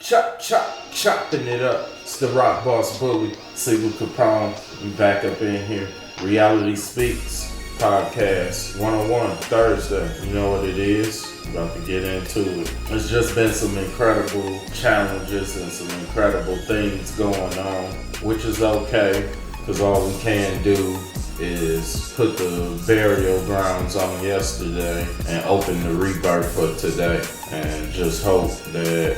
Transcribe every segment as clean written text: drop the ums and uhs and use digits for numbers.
Chopping it up. It's the Rock Boss Bully, SiegelCapone. We back up in here. Reality Speaks Podcast 101 Thursday. You know what it is. About to get into it. There's just been some incredible challenges and some incredible things going on, which is okay, because all we can do is put the burial grounds on yesterday and open the rebirth for today, and just hope that,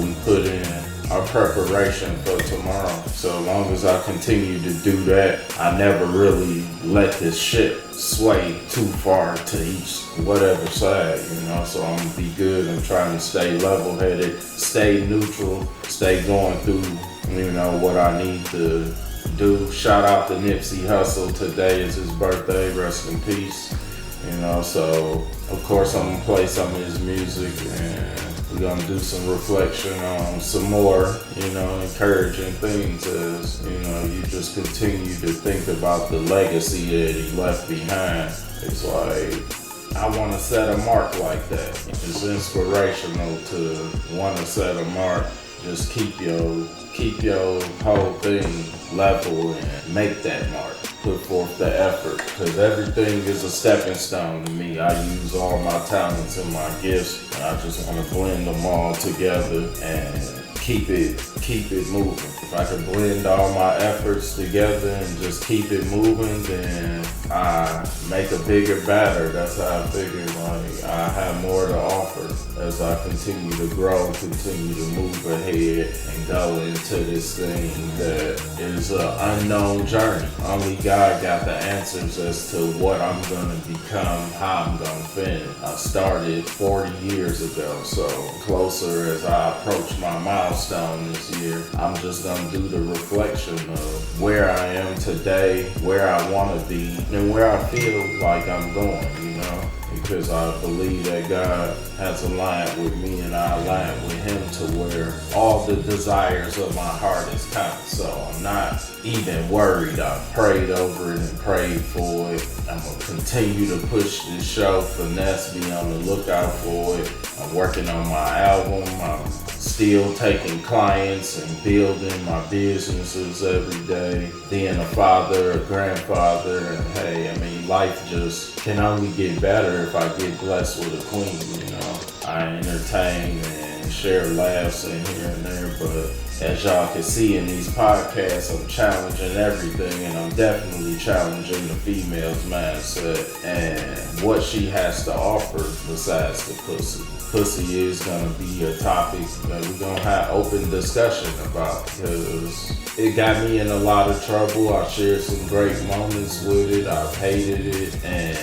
we put in our preparation for tomorrow. So long as I continue to do that, I never really let this ship sway too far to each whatever side, so I'm gonna be good. I'm trying to stay level-headed, stay neutral, stay going through, what I need to do. Shout out to Nipsey Hussle. Today is his birthday. Rest in peace. So of course I'm gonna play some of his music, and we're gonna do some reflection on some more, encouraging things as, you just continue to think about the legacy that he left behind. It's like, I wanna set a mark like that. It's inspirational to wanna set a mark. Just keep your whole thing level and make that mark. Put forth the effort, because everything is a stepping stone to me. I use all my talents and my gifts, and I just want to blend them all together and keep it moving. If I can blend all my efforts together and just keep it moving, then I make a bigger batter. That's how I figure. I have more to offer as I continue to grow, continue to move ahead, and go into this thing that is an unknown journey. Only God got the answers as to what I'm gonna become, how I'm gonna finish. I started 40 years ago, so closer as I approach my milestone this year, I'm just gonna do the reflection of where I am today, where I wanna be, and where I feel like I'm going, because I believe that God has aligned with me and I align with Him to where all the desires of my heart is counted. So I'm not even worried. I've prayed over it and prayed for it. I'm going to continue to push this show, finesse, be on the lookout for it. I'm working on my album. I'm still taking clients and building my businesses every day. Being a father, a grandfather, and life just can only get better if I get blessed with a queen, I entertain and share laughs in here and there, but as y'all can see in these podcasts, I'm challenging everything, and I'm definitely challenging the female's mindset and what she has to offer besides the pussy. Pussy is gonna be a topic that we're gonna have open discussion about, because it got me in a lot of trouble. I shared some great moments with it. I've hated it, and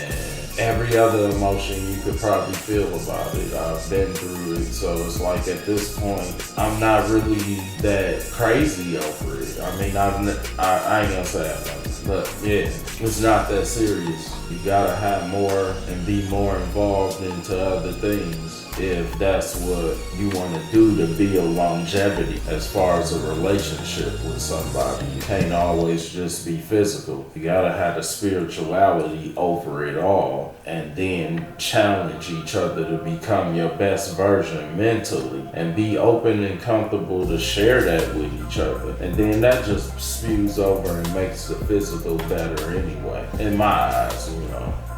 every other emotion you could probably feel about it. I've been through it, so it's like at this point, I'm not really that crazy over it. I ain't gonna say I know, but yeah, it's not that serious. You gotta have more and be more involved into other things if that's what you want to do to build longevity as far as a relationship with somebody. You can't always just be physical. You gotta have the spirituality over it all, and then challenge each other to become your best version mentally, and be open and comfortable to share that with each other. And then that just spews over and makes the physical better anyway. In my eyes,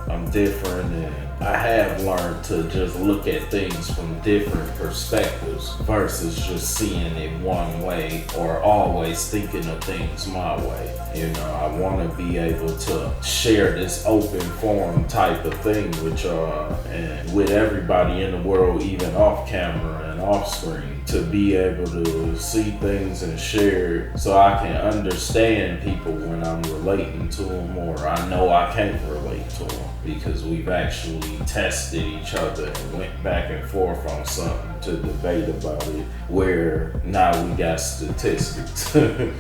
I'm different, and I have learned to just look at things from different perspectives versus just seeing it one way or always thinking of things my way. I want to be able to share this open forum type of thing with y'all and with everybody in the world, even off camera and off screen, to be able to see things and share so I can understand people when I'm relating to them, or I know I can't relate to them, because we've actually tested each other and went back and forth on something to debate about it, where now we got statistics to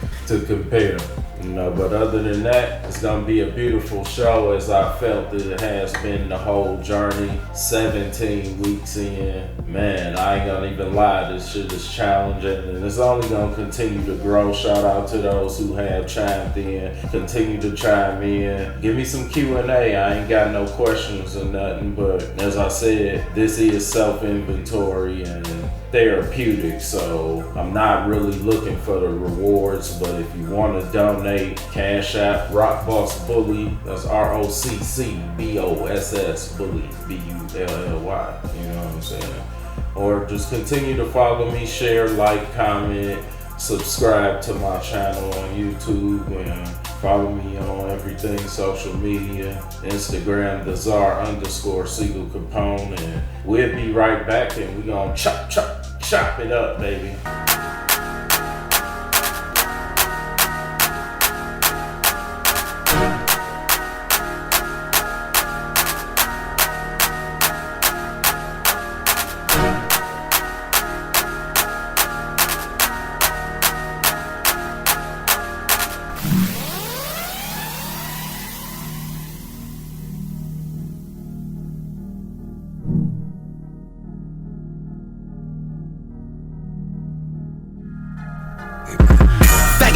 compare. But other than that, it's gonna be a beautiful show, as I felt that it has been the whole journey. 17 weeks in, man, I ain't gonna even lie, this shit is challenging, and it's only gonna continue to grow. Shout out to those who have chimed in, continue to chime in, give me some Q&A. I ain't got no questions or nothing, but as I said, this is self-inventory, and therapeutic. So I'm not really looking for the rewards, but if you want to donate, Cash App Rock Boss Bully. That's ROCCBOSS Bully, BULLY. You know what I'm saying? Or just continue to follow me, share, like, comment, subscribe to my channel on YouTube, and follow me on everything social media, Instagram, _SiegelCapone, and we'll be right back, and we gonna chop it up, baby.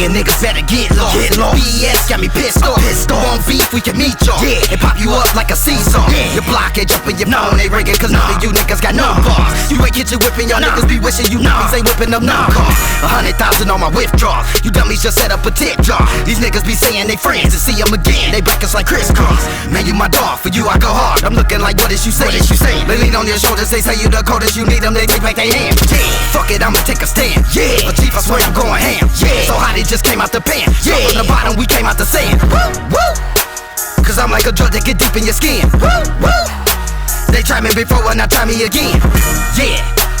Niggas better get lost. BS got me pissed off. On beef, we can meet y'all. And pop you up like a seesaw. Your block ain't jumping your phone, they ringing, cause none of you niggas got no bars. You ain't get you whipping, y'all niggas be wishing you niggas ain't whipping up no cars. 100,000 on my withdrawal. You dummies just set up a tip jar. These niggas be saying they friends and see them again. They back us like crisscross. Man, you my dog, for you I go hard. I'm looking like, what is you saying? They lean on your shoulders, they say you the coldest. You need them, they take back their hand. Fuck it, I'ma take a stand. But chief, I swear I'm going ham. So hot it just came out the pan. From the bottom, we came out the sand. Cause I'm like a drug that get deep in your skin. They try me before and now try me again.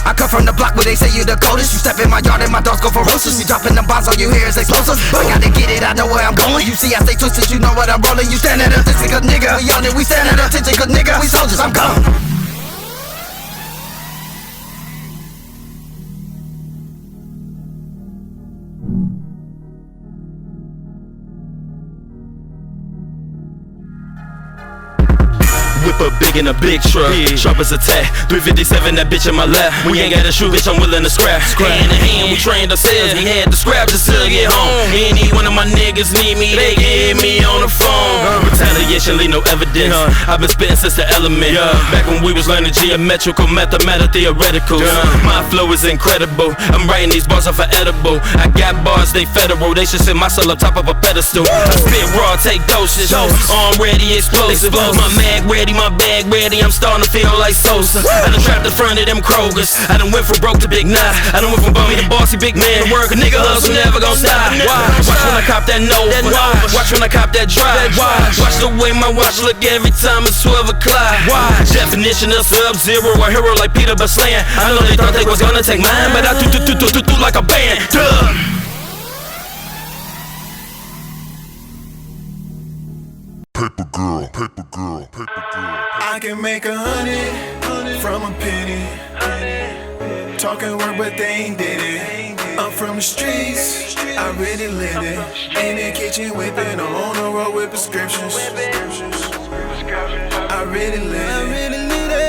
I come from the block where they say you the coldest. You step in my yard and my dogs go ferocious. You dropping them bombs, all you hear is explosives. I gotta get it, I know where I'm going. You see I stay twisted, you know what I'm rolling. You stand at attention, cause nigga, we on it. We stand at attention, cause nigga, we soldiers, I'm gone. Whip up big in a big truck, sharp as a tack. 357, that bitch in my lap. We ain't gotta shoot, bitch, I'm willing to scrap. Hand in hand, we trained ourselves. We had to scrap just to get home. Any one of my niggas need me, they get me on the phone. Retaliation, leave no evidence. I've been spitting since the element. Back when we was learning geometrical, mathematical, theoretical. My flow is incredible. I'm writing these bars off of edible. I got bars, they federal. They should sit my soul up top of a pedestal. I spit raw, take doses. Arm ready, explosive. My mag ready, my bag ready, I'm starting to feel like Sosa. I done trapped in front of them Krogers. I done went from broke to big nine. I done went from bummy to bossy, big man. The work a nigga hustle never gon' stop. Watch when I cop that Nova. Watch when I cop that drive. Watch the way my watch look every time it's 12 o'clock. Definition of Sub-Zero, a hero like Peter Baslan. I know they thought they was gonna take mine, but I do like a band. Paper girl, paper girl, paper girl. I can make 100 from a penny. Talking work, but they ain't did it. I'm from the streets, I really live it. In the kitchen whipping, I'm on the road with prescriptions. I really live it. I really live it.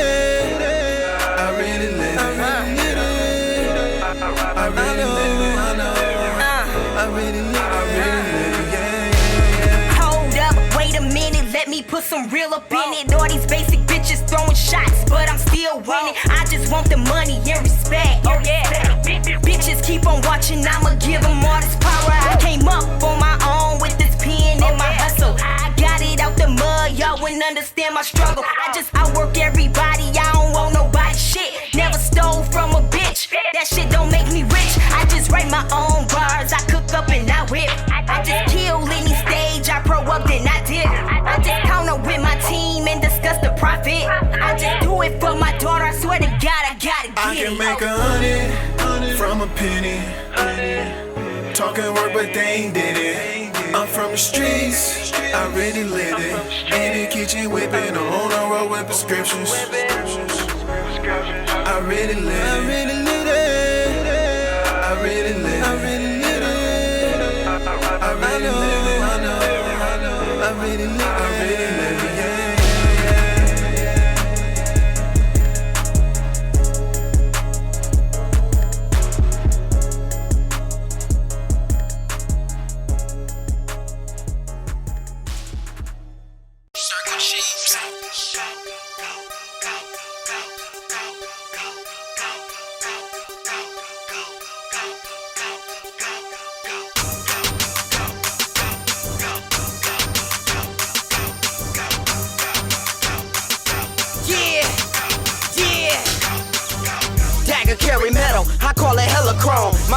I really live it. I really live it. I really live it. Let me put some real up in it. All these basic bitches throwing shots, but I'm still winning. I just want the money and respect. Oh yeah. Bitches keep on watching, I'ma give them all this power. I came up on my own with this pen and my hustle. I got it out the mud, y'all wouldn't understand my struggle. I just outwork everybody, I don't want nobody shit. Never stole from a bitch, that shit don't make me rich. I just write my own bars, I cook up and I whip. I just kill any stage, I pro up then I did. I just count up with my team and discuss the profit. I just do it for my daughter, I swear to God I gotta get it. I can make 100 from a penny. Talking work, but they ain't did it. I'm from the streets, I really live it. In the kitchen whipping, I'm on the road with prescriptions. I really live it. I really live it. I really live it. I really live it. I really live it. I really live it.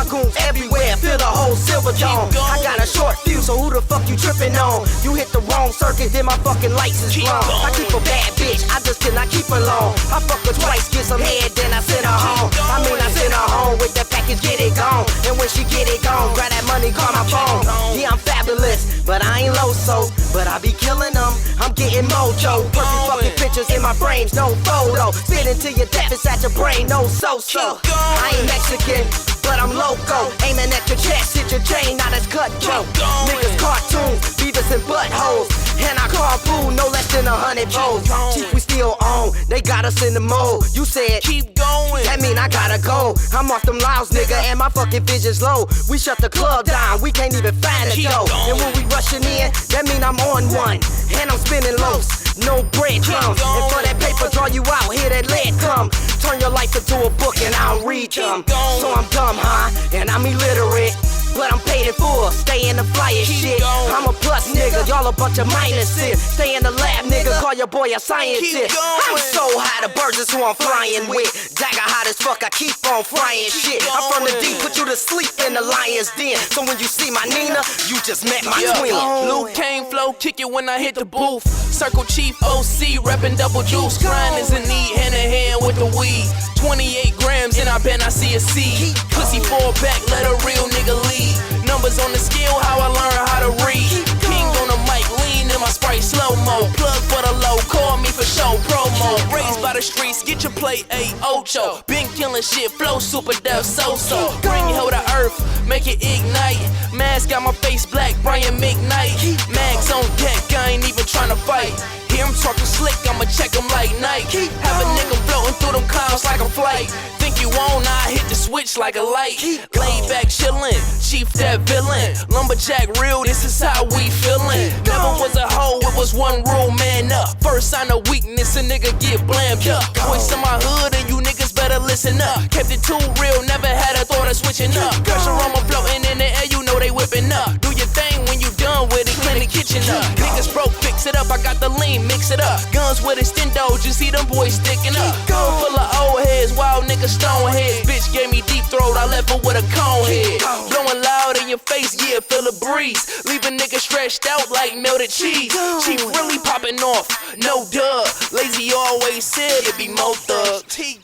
goons everywhere, feel the whole silver dome. I got a short fuse, so who the fuck you tripping on? You hit the wrong circuit, then my fucking lights is blown. I keep a bad bitch, I just cannot keep her long. I fuck her twice, get some head, then I send her home. I send her home with that package, get it gone. And when she get it gone, grab that money, call my phone. Yeah, I'm fabulous, but I ain't low-so. But I be killing them, I'm getting mojo. Perfect fucking pictures in my frames, no photo. Spit into your death, it's at your brain, no so-so. I ain't Mexican, but I'm loco. Aiming at your chest, hit your chain, not as cutthroat. Niggas cartoons, beavers and buttholes. And I carpool no less than 100 volts. Chief, we still on, they got us in the mode. You said, keep going, that mean I gotta go. I'm off them louds, nigga, and my fucking vision's low. We shut the club down, we can't even find a dough. And when we rushing in, that mean I'm on one. And I'm spinning lows, no breadcrumbs. And for that paper, draw you out, hear that lead come. Turn your life into a book and I don't read them. So I'm dumb, huh? And I'm illiterate, but I'm paid in full, stay in the flyest shit. I'm a plus nigga, y'all a bunch of minuses. Stay in the lab, nigga, call your boy a scientist. I'm so high, the birds is who I'm flying with. Dagger hot as fuck, I keep on frying shit. I'm from the deep, put you to sleep in the lion's den. So when you see my Nina, you just met my twin. Luke Kane flow, kick it when I hit the booth. Circle Chief OC, reppin' double juice. Grind is in need, hand in hand with the weed. 28 grams and I bet I see a seed. Pussy fall back, let a real nigga lead. Numbers on the scale, how I learn how to read. King on the mic, lean in my Sprite slow-mo. Plug for the low, call me for show promo. Raised by the streets, get your plate, a ocho. Been killing shit, flow super death, so-so. Bring hell to earth, make it ignite. Mask got my face black, Brian McKnight. Mags on deck, I ain't even tryna fight. Hear him talking slick, I'ma check him like Nike. Have a nigga floating through them clouds like a flight. Think you won't, I hit the switch like a light. Laid back chillin', Chief that villain. Lumberjack real, this is how we feelin'. Never was a hoe, it was one rule, man up. First sign of weakness, a nigga get blammed up. Voice in my hood and you niggas better listen up. Kept it too real, never had a thought of switching up. Pressure on my floating in the air, you know they whipping up. Do your thing when you done with it, clean the kitchen up. Niggas broke, fix it up, I got the lean, mix it up. Guns with extendos, you see them boys sticking up. Gun full of old heads, wild niggas stone heads. Bitch gave me deep throat, I left her with a cone head. Blowing loud in your face, yeah, feel the breeze. Leave a nigga stretched out like melted cheese. Chief really popping off, no dub. Lazy always said it'd be more thugs.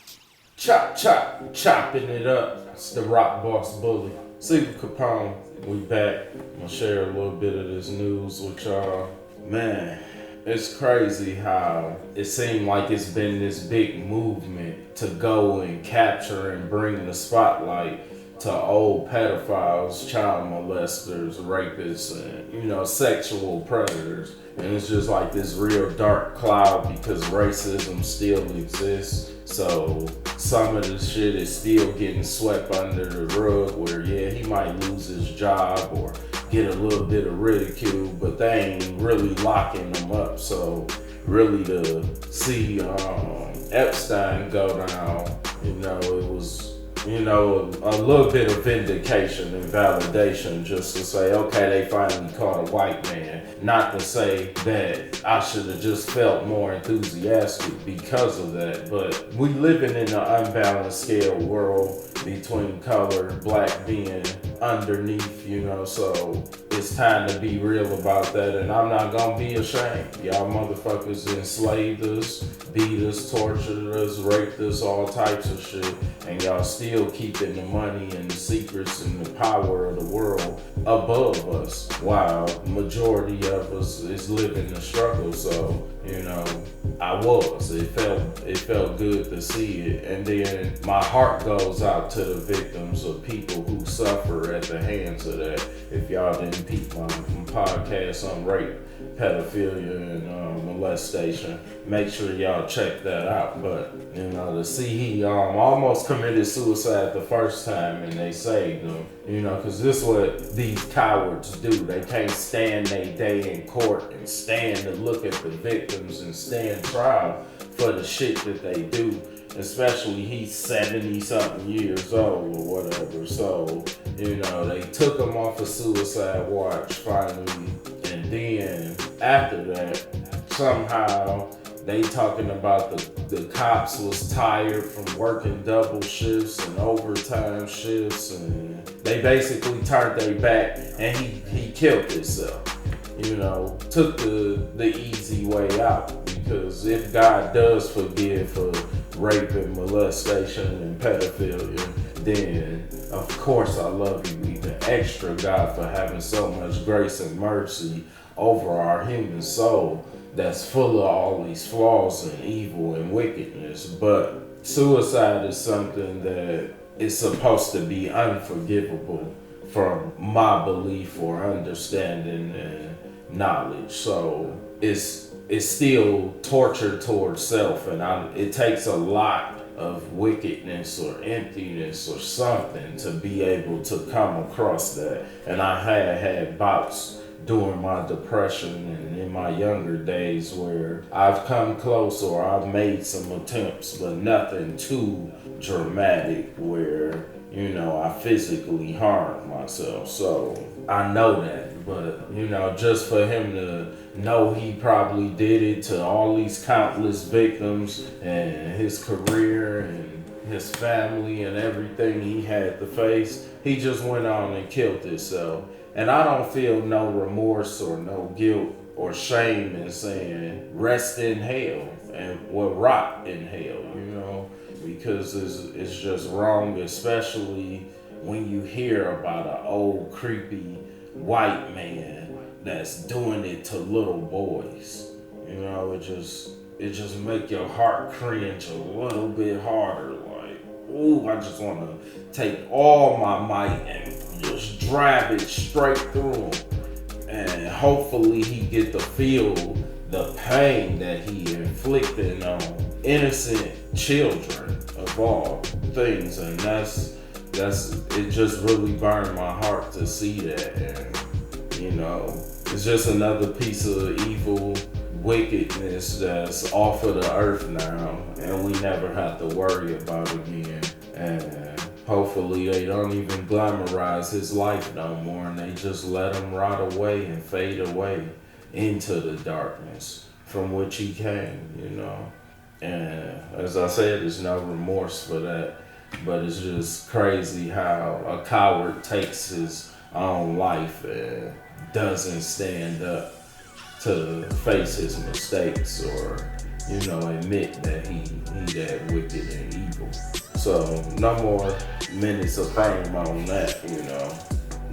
Chop, chop, chopping it up. It's the Rock Boss Bully. SiegelCapone, we back. I'm gonna share a little bit of this news with y'all. Man, it's crazy how it seemed like it's been this big movement to go and capture and bring the spotlight to old pedophiles, child molesters, rapists, and, sexual predators. And it's just like this real dark cloud because racism still exists. So some of the shit is still getting swept under the rug where, yeah, he might lose his job or get a little bit of ridicule, but they ain't really locking him up. So really to see Epstein go down, it was, a little bit of vindication and validation just to say, okay, they finally caught a white man. Not to say that I should have just felt more enthusiastic because of that, but we living in an unbalanced scale world between color, black being underneath, so it's time to be real about that, and I'm not gonna be ashamed. Y'all motherfuckers enslaved us, beat us, tortured us, raped us, all types of shit, and y'all still keeping the money and the secrets and the power of the world above us, while the majority of us is living the struggle. So, it felt good to see it. And then my heart goes out to the victims of people who suffer at the hands of that. If y'all didn't peep my podcast on rape, pedophilia, and molestation, make sure y'all check that out. But, to see he almost committed suicide the first time and they saved him, because this is what these cowards do. They can't stand their day in court and stand to look at the victims and stand trial for the shit that they do. Especially he's 70-something years old or whatever. So, they took him off of suicide watch finally. And then after that, somehow They talking about the cops was tired from working double shifts and overtime shifts, and they basically turned their back, and he killed himself. You know, took the easy way out, because if God does forgive for rape and molestation and pedophilia, then of course I love you even extra, God, for having so much grace and mercy over our human soul that's full of all these flaws and evil and wickedness. But suicide is something that is supposed to be unforgivable from my belief or understanding and knowledge. So it's still torture towards self, and it takes a lot of wickedness or emptiness or something to be able to come across that. And I had bouts during my depression and in my younger days where I've come close or I've made some attempts, but nothing too dramatic where, you know, I physically harmed myself. So I know that, but, you know, just for him to know he probably did it to all these countless victims and his career and his family and everything he had to face, he just went on and killed himself. And I don't feel no remorse or no guilt or shame in saying rest in hell and rot in hell, you know, because it's just wrong, especially when you hear about an old creepy white man that's doing it to little boys. You know, it just make your heart cringe a little bit harder. Like, ooh, I just want to take all my might and just drive it straight through him. And hopefully he get to feel the pain that he inflicted on innocent children of all things. And it just really burned my heart to see that. And, you know, it's just another piece of evil wickedness that's off of the earth now, and we never have to worry about it again. And hopefully they don't even glamorize his life no more, and they just let him rot away and fade away into the darkness from which he came, you know. And as I said, there's no remorse for that, but it's just crazy how a coward takes his own life and doesn't stand up to face his mistakes or, you know, admit that he that wicked and evil. So no more minutes of fame on that, you know.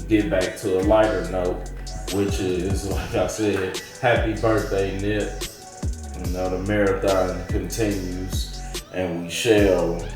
Get back to a lighter note, which is, like I said, happy birthday, Nip. You know, the marathon continues, and we shall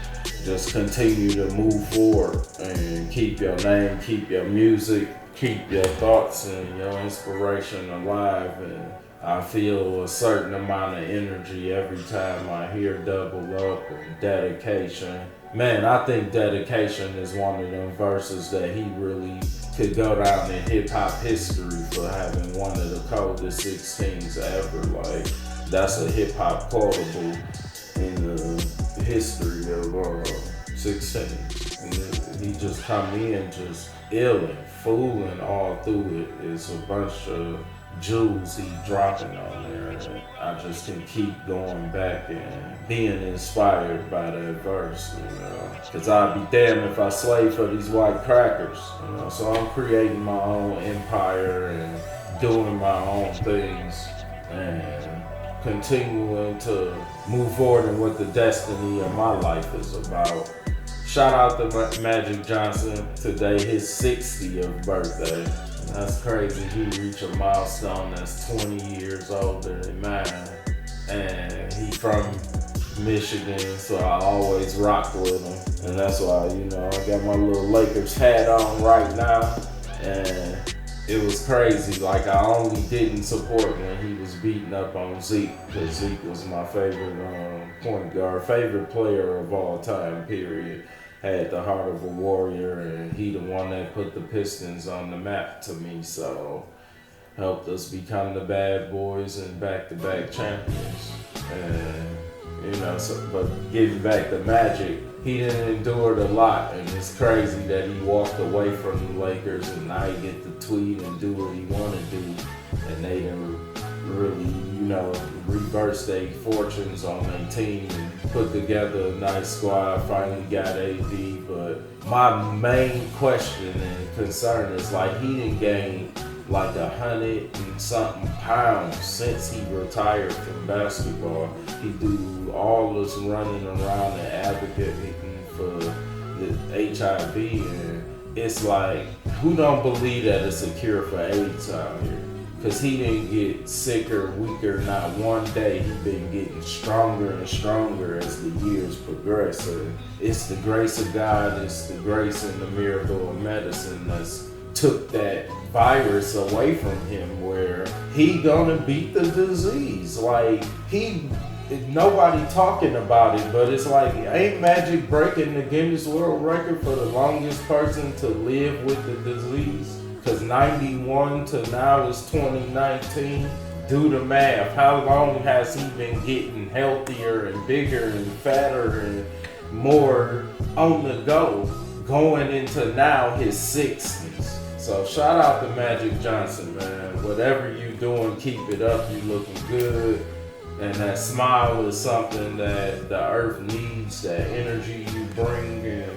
just continue to move forward and keep your name, keep your music, keep your thoughts and your inspiration alive. And I feel a certain amount of energy every time I hear Double Up and Dedication. Man, I think Dedication is one of them verses that he really could go down in hip-hop history for having one of the coldest 16s ever. Like, that's a hip-hop quotable in the history of 16. And he just come in just ill and fooling all through it. It's a bunch of jewels he dropping on there. And I just can keep going back and being inspired by that verse, you know. Cause I'd be damned if I slave for these white crackers, you know. So I'm creating my own empire and doing my own things and continuing to move forward in what the destiny of my life is about. Shout out to Magic Johnson, today his 60th birthday. That's crazy, he reached a milestone that's 20 years older than mine. And he from Michigan, so I always rock with him. And that's why, you know, I got my little Lakers hat on right now. And it was crazy, like I only didn't support when he was beating up on Zeke, because Zeke was my favorite point guard, favorite player of all time, period. Had the heart of a warrior, and he the one that put the Pistons on the map to me, so helped us become the bad boys and back-to-back champions. And, you know, so, but getting back to Magic, he done endured a lot, and it's crazy that he walked away from the Lakers and now he get to tweet and do what he want to do, and they done really, reverse their fortunes on their team and put together a nice squad, finally got AD. But my main question and concern is like he didn't gain like 100 and something pounds since he retired from basketball. He do all this running around and advocating for the HIV, and it's like, who don't believe that it's a cure for AIDS out here? Because he didn't get sicker, weaker, not one day. He been getting stronger and stronger as the years progress. And it's the grace of God, it's the grace and the miracle of medicine that's took that virus away from him, where he gonna beat the disease. Like, nobody talking about it, but it's like, ain't Magic breaking the Guinness World Record for the longest person to live with the disease? Because 91 to now is 2019. Do the math. How long has he been getting healthier and bigger and fatter and more on the go, going into now his 60s? So shout out to Magic Johnson, man. Whatever you doing, keep it up. You looking good. And that smile is something that the earth needs, that energy you bring, and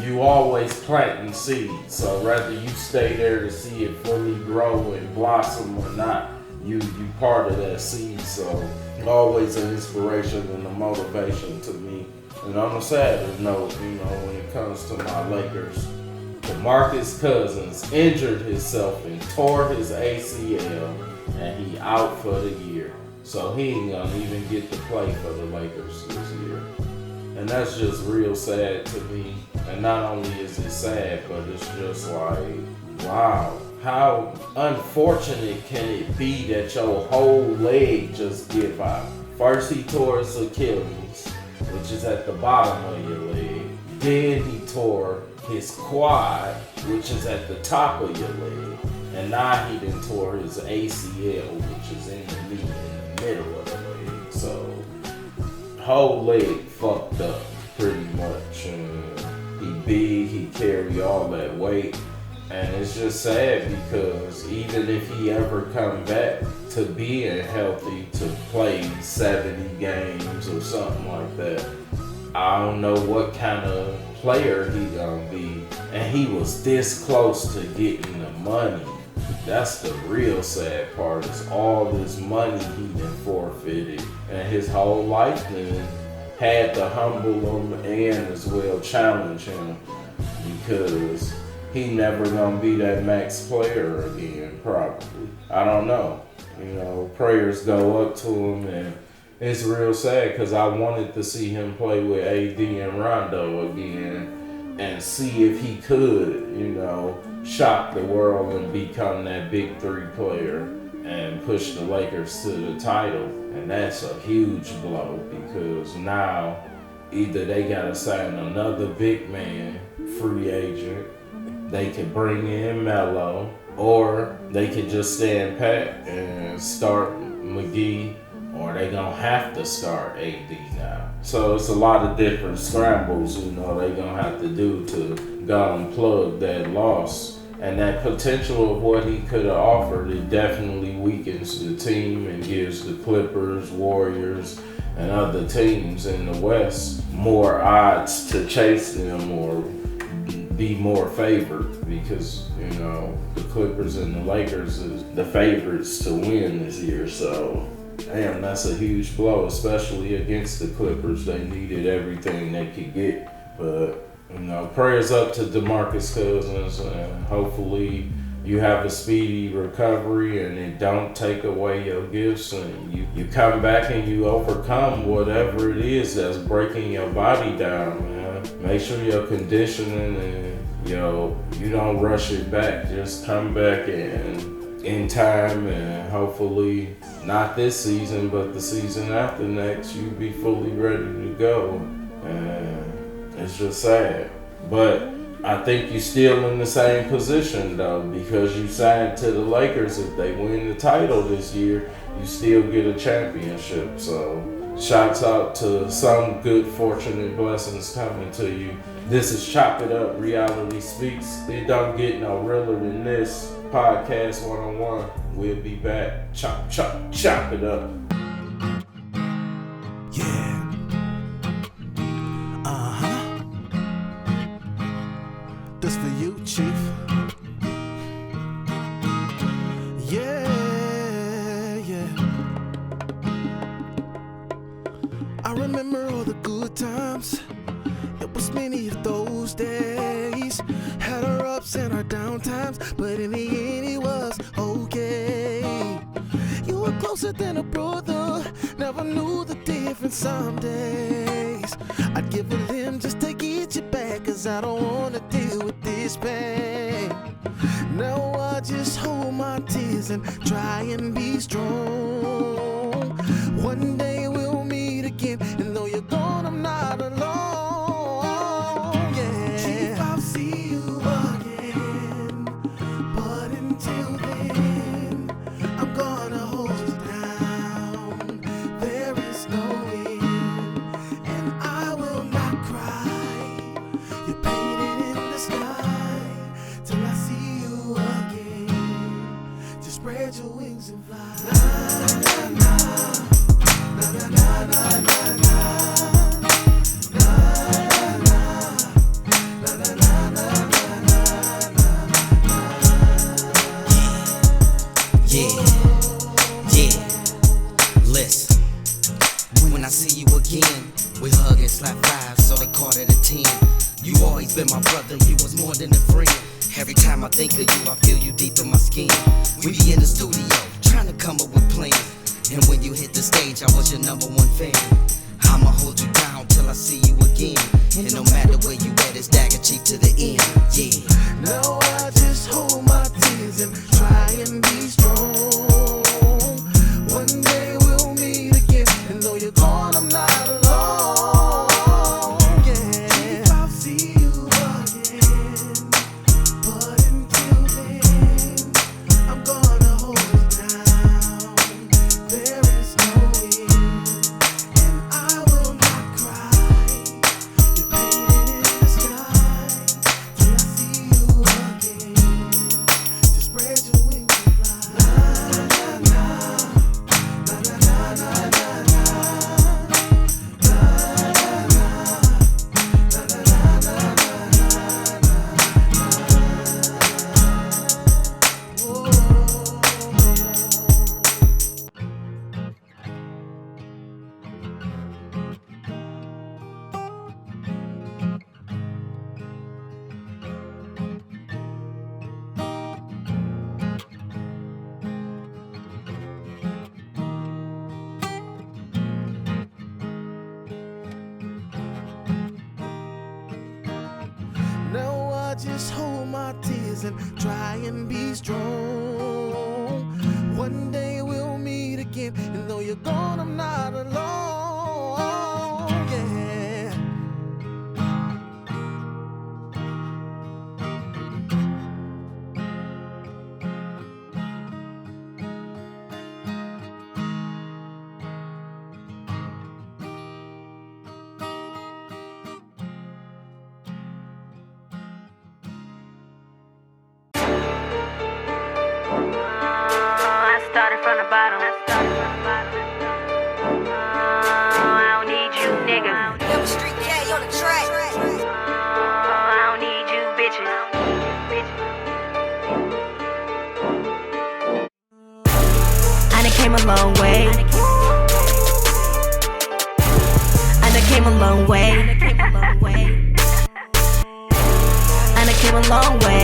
you always planting seeds. So whether you stay there to see it fully grow and blossom or not, you part of that seed. So always an inspiration and a motivation to me. And on a sadder note, when it comes to my Lakers, DeMarcus Cousins injured himself and tore his ACL, and he out for the year. So he ain't gonna even get to play for the Lakers this year. And that's just real sad to me. And not only is it sad, but it's just like, wow, how unfortunate can it be that your whole leg just give out? First he tore his Achilles, which is at the bottom of your leg. Then he tore his quad, which is at the top of your leg. And now he done tore his ACL, which is in the knee, in the middle of the leg. So, whole leg fucked up, pretty much. He big, he carry all that weight. And it's just sad because even if he ever come back to being healthy to play 70 games or something like that, I don't know what kind of player he gonna be. And he was this close to getting the money. That's the real sad part, is all this money he done forfeited. And his whole life then had to humble him and as well challenge him, because he never gonna be that max player again, probably. I don't know. Prayers go up to him, and it's real sad because I wanted to see him play with AD and Rondo again and see if he could, shock the world and become that big three player and push the Lakers to the title. And that's a huge blow, because now either they gotta sign another big man, free agent, they could bring in Melo, or they could just stand pat and start McGee, or they gonna have to start AD now. So it's a lot of different scrambles, they gonna have to do to go and plug that loss. And that potential of what he could have offered, it definitely weakens the team and gives the Clippers, Warriors, and other teams in the West more odds to chase them or be more favored, because, the Clippers and the Lakers is the favorites to win this year. So, damn, that's a huge blow, especially against the Clippers. They needed everything they could get. But, prayers up to DeMarcus Cousins, and hopefully you have a speedy recovery and it don't take away your gifts, and you come back and you overcome whatever it is that's breaking your body down, man. Make sure your conditioning and, you don't rush it back. Just come back and in time, and hopefully not this season, but the season after next, you be fully ready to go. And it's just sad. But I think you're still in the same position, though, because you signed to the Lakers. If they win the title this year, you still get a championship. So shouts out to some good fortune and blessings coming to you This is Chop It Up, Reality Speaks. It don't get no realer than this. Podcast 101. We'll be back. Chop it up. Yeah. This for you, Chief. Yeah. I remember all the good times. It was many of those days. Had our ups and our down times, but in the end it was okay. You were closer than a brother. Never knew the difference some days. I'd give a limb just to get you back, cause I don't wanna deal with this pain. Now I just hold my tears and try and be strong. One day we'll meet again, and though you're gone, I'm not alone. Yeah, Chief, I'll see you again, but until then, I'm gonna hold you down. There is no end, and I will not cry. You're painted in the sky till I see you again. Just spread your wings and fly. Na, na, na. Na, na, na, na, na, na. Na, na, na, na, na, na, na, na. Yeah, listen. When I see you again, we hug and slap fives, so they call it a 10. You always been my brother, you was more than a friend. Every time I think of you, I feel you deep in my skin. We be in the studio, trying to come up with plans. And when you hit the stage, I was your number one fan. I'ma hold you down till I see you again. And no matter where you at, it's Dagger Chief to the end. Yeah. Now I just hold my tears and try and be strong. One day we'll meet again, and though you're gone, I'm not alone. Yeah, Chief, I'll see you again, but until then, I'm gonna hold you down. There is no end, and I will not cry. You're painted in the sky till I see you again. Just spread your wings and fly. Na, na, na. Na, na, na, na, na, na. Na, na, na. Na, na, na, na, na, na. Whoa. Now I just hold my tears and try and be strong. One day we'll meet again, and though you're gone, I'm not alone. Yeah. I started from the bottom. I don't need you, nigga. Double Street K on the track. I don't need you, bitches. I done came a long way. I done came a long way. I done came a long way.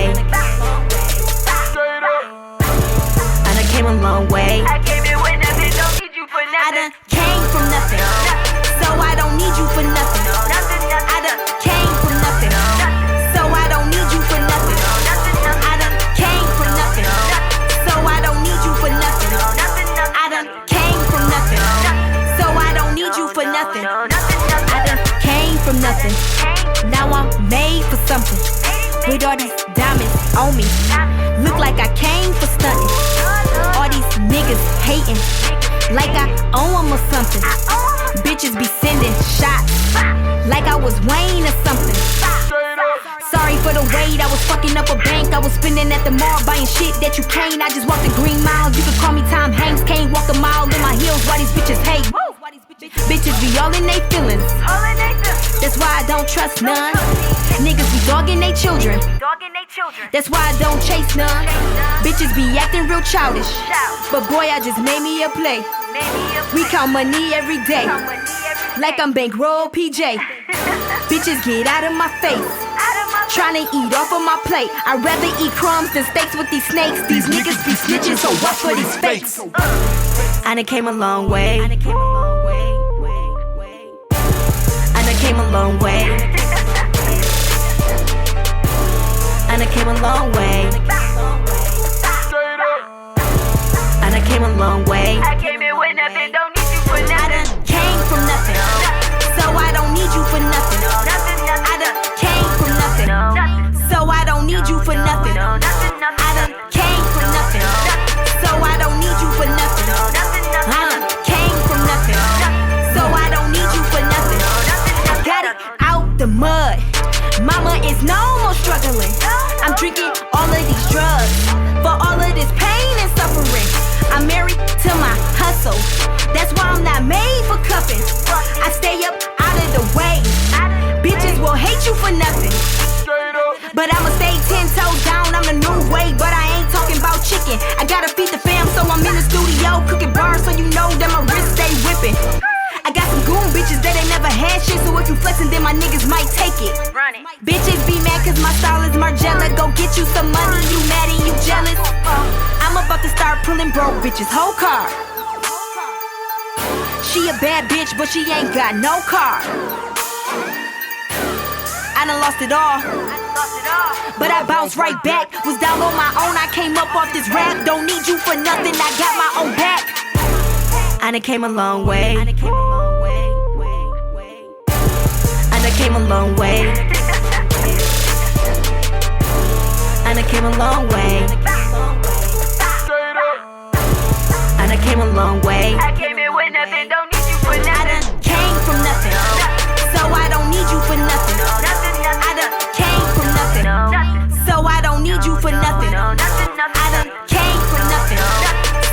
I done came a long way. I came in with nothing, don't need you for nothing. I done came from nothing, so I don't need you for nothing. I done came from nothing, so I don't need you for nothing. I done came from nothing, so I don't need you for nothing. I done came from nothing, so I don't need you for nothing. I done came from nothing, now I'm made for something. With all these diamonds on me, look like I came for stunting. All these niggas hating, like I owe them or something. Bitches be sending shots like I was Wayne or something. Sorry for the wait, I was fucking up a bank. I was spending at the mall buying shit that you can't. I just walked the green mile. You can call me Tom Hanks. Can't walk a mile in my heels. Why these bitches hate? Bitches be all in they feelings. That's why I don't trust none. Niggas be dogging they children. That's why I don't chase none. Bitches be acting real childish. But boy, I just made me a play. We count money every day. Like I'm bankroll PJ. Bitches get out of my face. Tryna eat off of my plate. I'd rather eat crumbs than steaks with these snakes. These niggas be snitching, so what for these fakes? I done came a long way. I done came a long way. I done came a long way. I done came a long way. I done came a long way. I came in with nothing, don't need you for nothing. I done came from nothing, so I don't need you for nothing. I done came from nothing, so I don't need you for nothing. I done came from nothing, so I don't need you for nothing. I done came from nothing, so I don't need you for nothing. Got it out the mud. Mama is no more struggling. I'm drinking all of these drugs for all of this pain and suffering. I'm married to my hustle. That's why I'm not made for cuffing. I stay up out of the way. Bitches will hate you for nothing. But I'ma stay 10 toes down, I'm the new way. But I ain't talking about chicken. I gotta feed the fam, so I'm in the studio cooking bars, so you know that my wrist stay whipping. I got some goon bitches that ain't never had shit, so if you flexing, then my niggas might take it. Bitches be mad cause my style is Margiela. Go get you some money, you mad and you jealous. I'm about to start pulling broke bitches, whole car. She a bad bitch, but she ain't got no car. I done lost it all, but I bounced right back. Was down on my own, I came up off this rap. Don't need you for nothing, I got my own back. I done came a long way. I done came a long way. I done came a long way. I done came a long way. I done came a long way. I came in with nothing, don't need you for nothing. I done came from nothing, so I don't need you for nothing. I done came from nothing, so I don't need you for nothing. I done came from nothing,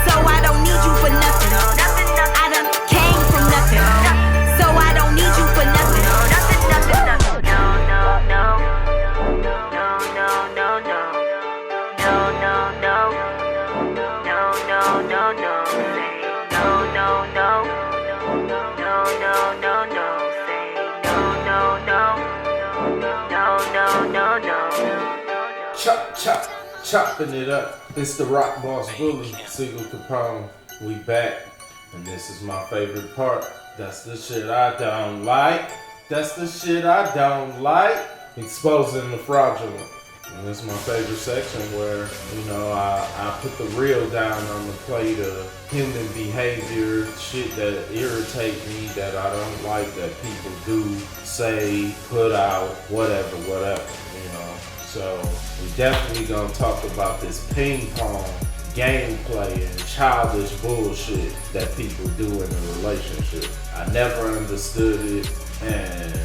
so I don't need you for nothing. I done came from nothing, so I don't need you for nothing. Chopping it up. It's the rock boss bully, SiegelCapone. We back, and this is my favorite part. That's the shit I don't like. That's the shit I don't like. Exposing the fraudulent. And this is my favorite section where, you know, I put the real down on the plate of human behavior, shit that irritate me, that I don't like, that people do, say, put out, whatever, you know. So we definitely gonna talk about this ping pong gameplay and childish bullshit that people do in a relationship. I never understood it, and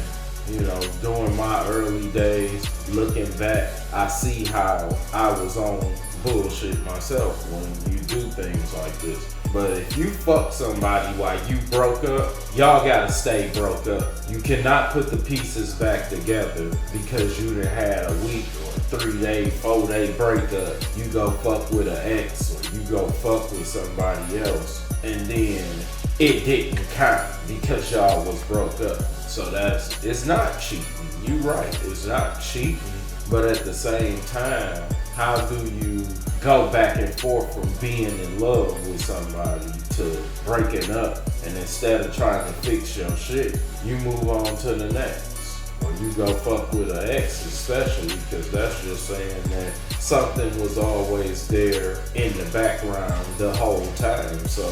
you know, during my early days, looking back, I see how I was on bullshit myself when you do things like this. But if you fuck somebody while you broke up, y'all gotta stay broke up. You cannot put the pieces back together because you done had a week or 3-day, 4-day breakup. You go fuck with an ex, or you go fuck with somebody else, and then it didn't count because y'all was broke up. So it's not cheating. You right, it's not cheating. But at the same time, how do you go back and forth from being in love with somebody to breaking up, and instead of trying to fix your shit, you move on to the next? Or you go fuck with an ex, especially, because that's just saying that something was always there in the background the whole time. So,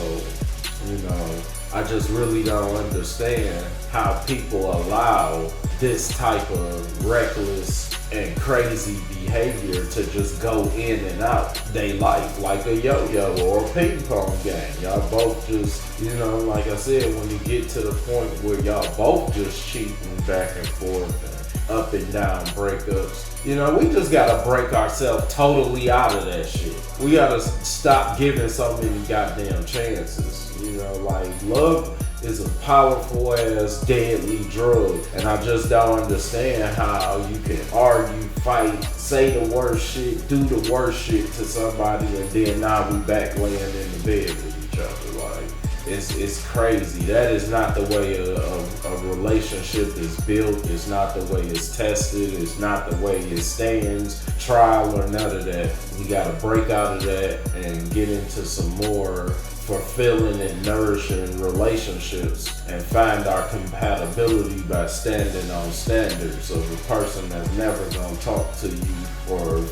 you know, I just really don't understand how people allow this type of reckless and crazy behavior to just go in and out they life like a yo-yo or a ping pong game. Y'all both just, you know, like I said, when you get to the point where y'all both just cheating back and forth and up and down breakups, you know, we just gotta break ourselves totally out of that shit. We gotta stop giving so many goddamn chances. You know, like, love is a powerful ass deadly drug, and I just don't understand how you can argue, fight, say the worst shit, do the worst shit to somebody, and then now we back laying in the bed with each other. Like, it's crazy. That is not the way a relationship is built. It's not the way it's tested. It's not the way it stands trial or none of that. We gotta break out of that and get into some more fulfilling and nourishing relationships and find our compatibility by standing on standards of a person that's never gonna talk to you or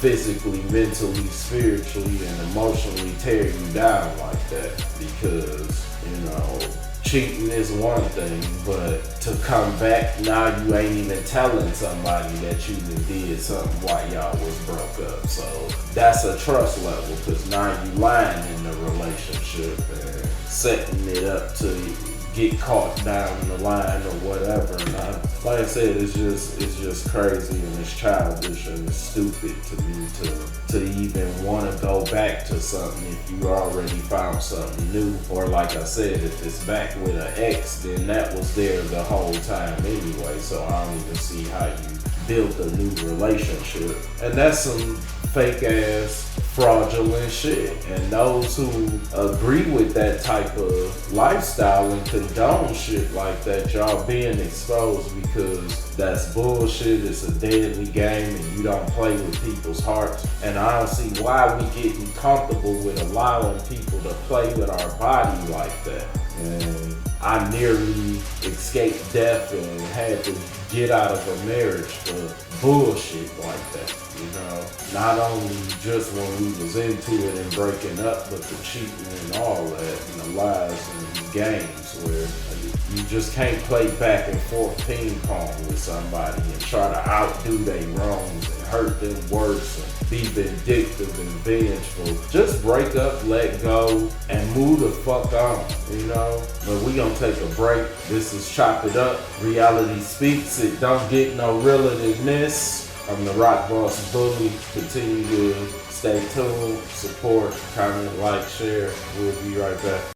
physically, mentally, spiritually, and emotionally tear you down like that. Because, you know, cheating is one thing, but to come back, now you ain't even telling somebody that you did something while y'all was broke up. So that's a trust level, because now you lying in the relationship and setting it up to get caught down the line or whatever. And like I said, it's just crazy and it's childish and it's stupid to me to even want to go back to something if you already found something new. Or like I said, if it's back with an ex, then that was there the whole time anyway. So I don't even see how you built a new relationship. And that's some fake ass fraudulent shit, and those who agree with that type of lifestyle and condone shit like that, y'all being exposed, because that's bullshit. It's a deadly game and you don't play with people's hearts. And I don't see why we getting comfortable with allowing people to play with our body like that. And I nearly escaped death and had to get out of a marriage for bullshit like that. You know, not only just when we was into it and breaking up, but the cheating and all that, and the lies and the games where you just can't play back and forth ping pong with somebody and try to outdo their wrongs and hurt them worse and be vindictive and vengeful. Just break up, let go, and move the fuck on, you know? But we gonna take a break. This is Chop It Up. Reality Speaks. It don't get no realer than this. I'm the Rock Boss Bully. Continue to stay tuned, support, comment, like, share. We'll be right back.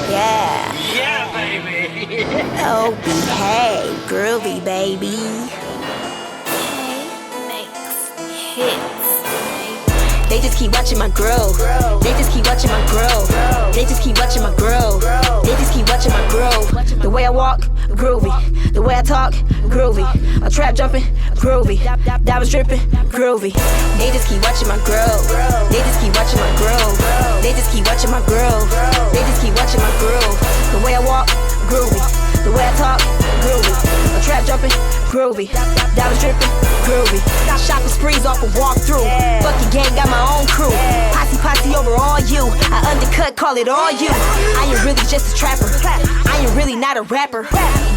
Yeah. Yeah, baby. Oh, behave, groovy, baby. Makes hits. They just keep watching my growth. They just keep watching my growth. They just keep watching my growth. They just keep watching my growth. The way I walk, groovy. The way I talk, groovy. A trap jumping, groovy. Diamonds dripping, groovy. They just keep watching my growth. They just keep watching my growth. They just keep watching my growth. They just keep watching my growth. The way I walk, groovy. The way I talk, groovy. A trap jumping, groovy. Diamonds dripping, groovy. Shopping sprees off a walkthrough. Fuck your gang, got my own crew. Posse over all you. I undercut, call it all you. I ain't really just a trapper. I ain't really not a rapper.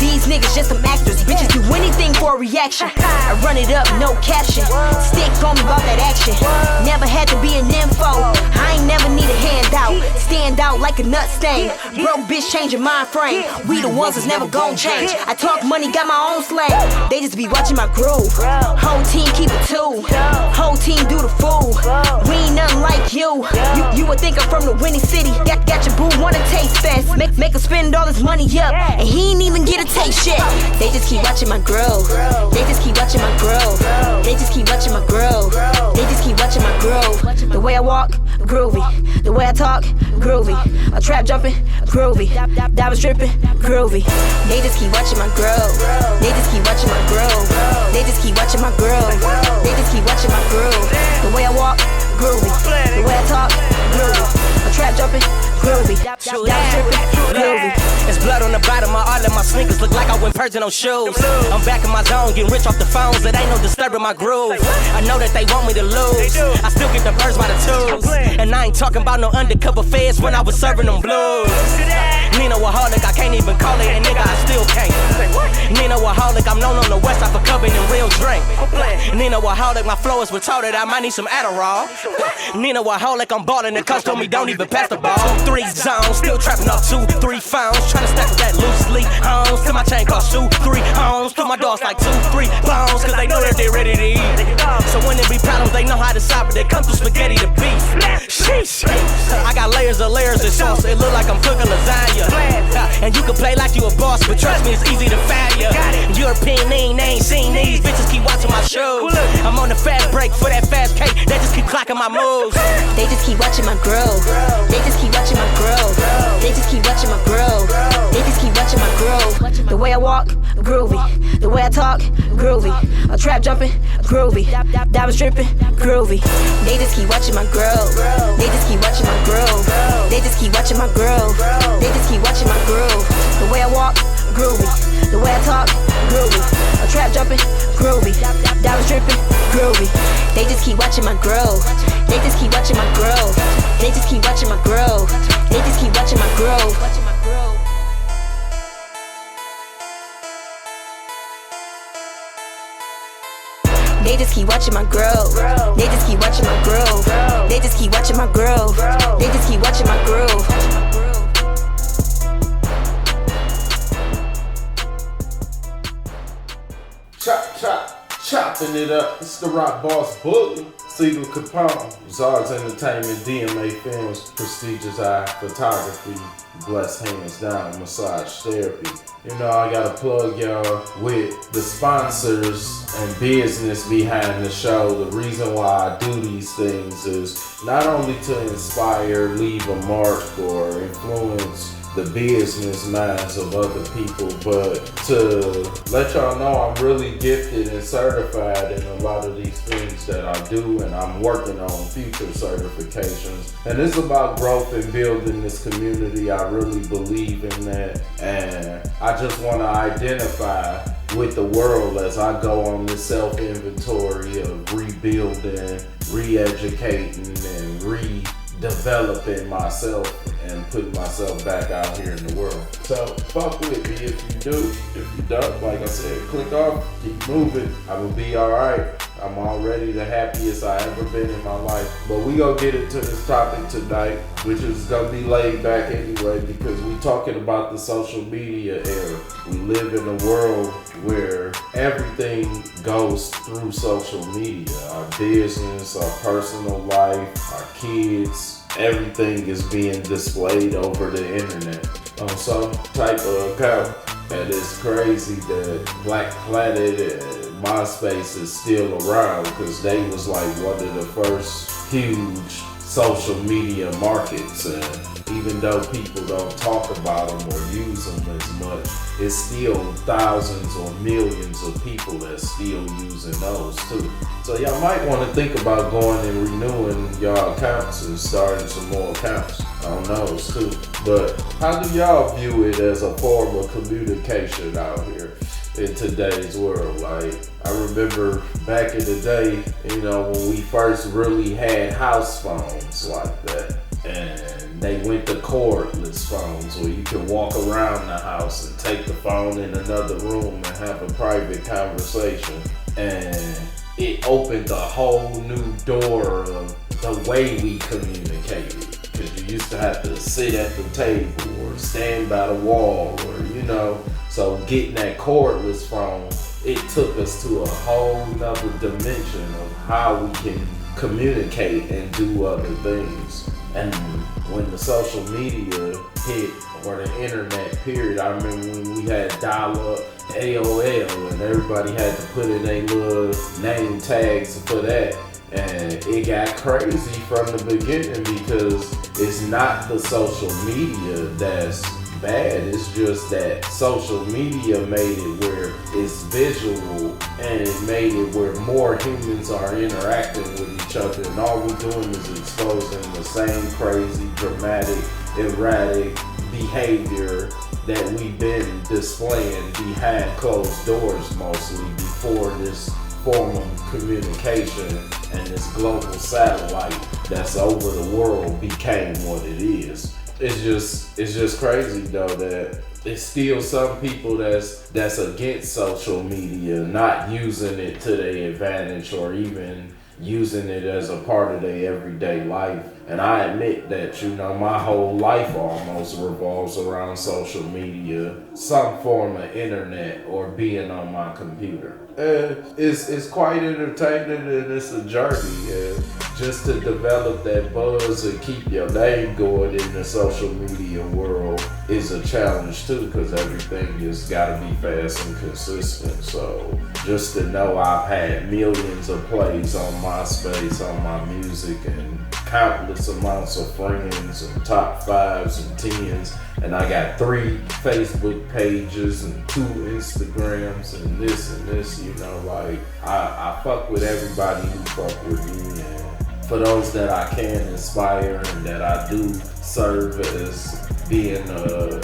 These niggas just some actors. Bitches do anything for a reaction. I run it up, no caption. Stick on me about that action. Never had to be an info. I ain't never need a handout. Stand out like a nut stain. Broke bitch changing mind frame. We the ones that's never gon' change. I talk money, got my own slang. They just be watching my groove. Whole team keep it two. Whole team do the fool. We ain't nothing like you. You would think I'm from the winning city. Got your boo wanna taste fest. Make her spend all his money up, and he ain't even get a taste shit. They just keep watching my growth. They just keep watching my growth. They just keep watching my growth. They just keep watching my growth. The way I walk, groovy. The way I talk, groovy. A trap jumping, groovy. Diamonds dripping, groovy. They just keep watching my growth. They just keep watching my growth. They just keep watching my growth. They just keep watching my growth. The way I walk, groovy. The way I talk, groovy. A trap jumping, groovy. Diamonds dripping, groovy. It's blood on the the bottom, my art and my sneakers look like I went purging on shoes. I'm back in my zone, getting rich off the phones, it ain't no disturbing my groove. I know that they want me to lose, I still get the birds by the twos. And I ain't talking about no undercover feds when I was serving them blues. Nino-aholic, I can't even call it, and nigga, I still can't. Nino-aholic, I'm known on the west side for covering and real drink. Nino-aholic, my flow is retarded, I might need some Adderall. Nino-aholic, I'm ballin', the coach told me don't even pass the ball. 2-3 zones, still trapping up 2-3 phones, tryna stack with that loosely homes, till my chain cost 2-3 homes, put my dogs like 2-3 bones, cause they know that they ready to eat. So when there be problems, they know how to solve it, they come through spaghetti to beef. Sheesh. I got layers of sauce, it look like I'm cooking lasagna. And you can play like you a boss, but trust me, it's easy to failure. European they ain't seen these bitches keep watching my shows. I'm on the fast break for that fast cake, they just keep clocking my moves. They just keep watching my growth. They just keep watching my growth. They just keep watching my growth. They just keep watching my growth. The way I walk, groovy. The way I talk, groovy. A trap jumping, groovy. Diamonds dripping, groovy. They just keep watching my growth. They just keep watching my growth. They just keep watching my growth. They just keep watching my growth. The way I walk, groovy. The way I talk, groovy. A trap jumping, groovy. Diamonds dripping, groovy. They just keep watching my growth. They just keep watching my growth. They just keep watching my growth. They just keep watching my growth. They just keep watching my growth. They just keep watching my growth. They just keep watching my growth. They just keep watching my growth. Chopping it up. It's the Rock Boss Bully, SiegelCapone, Zar's Entertainment, DMA Films, Prestigious Eye Photography, Blessed Hands Down, Massage Therapy. You know, I gotta plug y'all with the sponsors and business behind the show. The reason why I do these things is not only to inspire, leave a mark, or influence the business minds of other people, but to let y'all know I'm really gifted and certified in a lot of these things that I do, and I'm working on future certifications. And it's about growth and building this community. I really believe in that, and I just want to identify with the world as I go on this self-inventory of rebuilding, re-educating, and redeveloping myself and putting myself back out here in the world. So fuck with me if you do. If you don't, like I said, click off, keep moving. I will be alright. I'm already the happiest I ever been in my life. But we gonna get into this topic tonight, which is gonna be laid back anyway, because we talking about the social media era. We live in a world where everything goes through social media. Our business, our personal life, our kids, everything is being displayed over the internet on some type of account. And it's crazy that Black Planet and MySpace is still around, because they was like one of the first huge social media markets. And even though people don't talk about them or use them as much, it's still thousands or millions of people that's still using those too. So y'all might want to think about going and renewing y'all accounts and starting some more accounts on those too. But how do y'all view it as a form of communication out here in today's world? Like, I remember back in the day, you know, when we first really had house phones like that, and they went to cordless phones where you can walk around the house and take the phone in another room and have a private conversation. And it opened a whole new door of the way we communicated. Because you used to have to sit at the table or stand by the wall, or, you know. So getting that cordless phone, it took us to a whole nother dimension of how we can communicate and do other things. And when the social media hit, or the internet period, I remember when we had dial-up AOL and everybody had to put in their little name tags for that. And it got crazy from the beginning, because it's not the social media that's bad, it's just that social media made it where it's visual, and it made it where more humans are interacting with each other, and all we're doing is exposing the same crazy, dramatic, erratic behavior that we've been displaying behind closed doors mostly before this form of communication and this global satellite that's over the world became what it is. It's just crazy though that it's still some people that's against social media, not using it to their advantage or even using it as a part of their everyday life. And I admit that, my whole life almost revolves around social media, some form of internet or being on my computer. It's quite entertaining and it's a journey. Just to develop that buzz and keep your name going in the social media world is a challenge too, because everything just gotta be fast and consistent. So just to know I've had millions of plays on MySpace, on my music, and countless amounts of friends and top 5s and 10s, and I got 3 Facebook pages and 2 Instagrams and this, I fuck with everybody who fuck with me, and for those that I can inspire and that I do serve as being a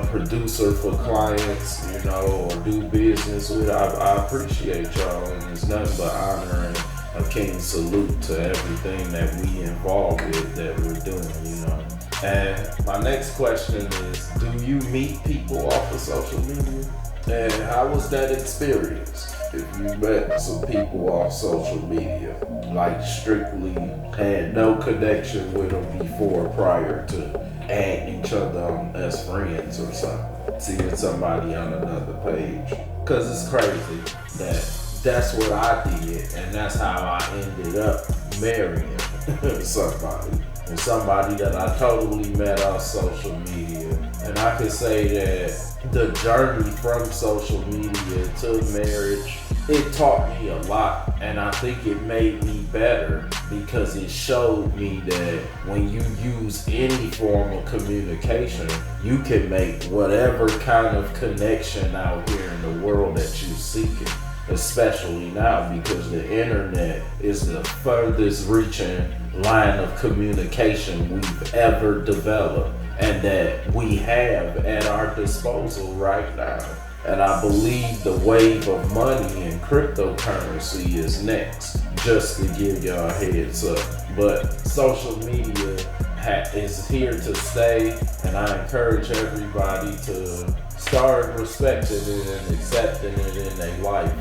producer for clients, or do business with, I appreciate y'all, and it's nothing but honor and a king salute to everything that we involved with that we're doing, And my next question is, do you meet people off of social media? And how was that experience? If you met some people off social media, like strictly had no connection with them before prior to adding each other on as friends or something, seeing somebody on another page. Cause it's crazy that's what I did, and that's how I ended up marrying somebody. And somebody that I totally met off social media. And I can say that the journey from social media to marriage, it taught me a lot, and I think it made me better because it showed me that when you use any form of communication, you can make whatever kind of connection out here in the world that you're seeking. Especially now because the internet is the furthest reaching line of communication we've ever developed and that we have at our disposal right now. And I believe the wave of money and cryptocurrency is next, just to give y'all a heads up. But social media is here to stay, and I encourage everybody to start respecting it and accepting it in their life,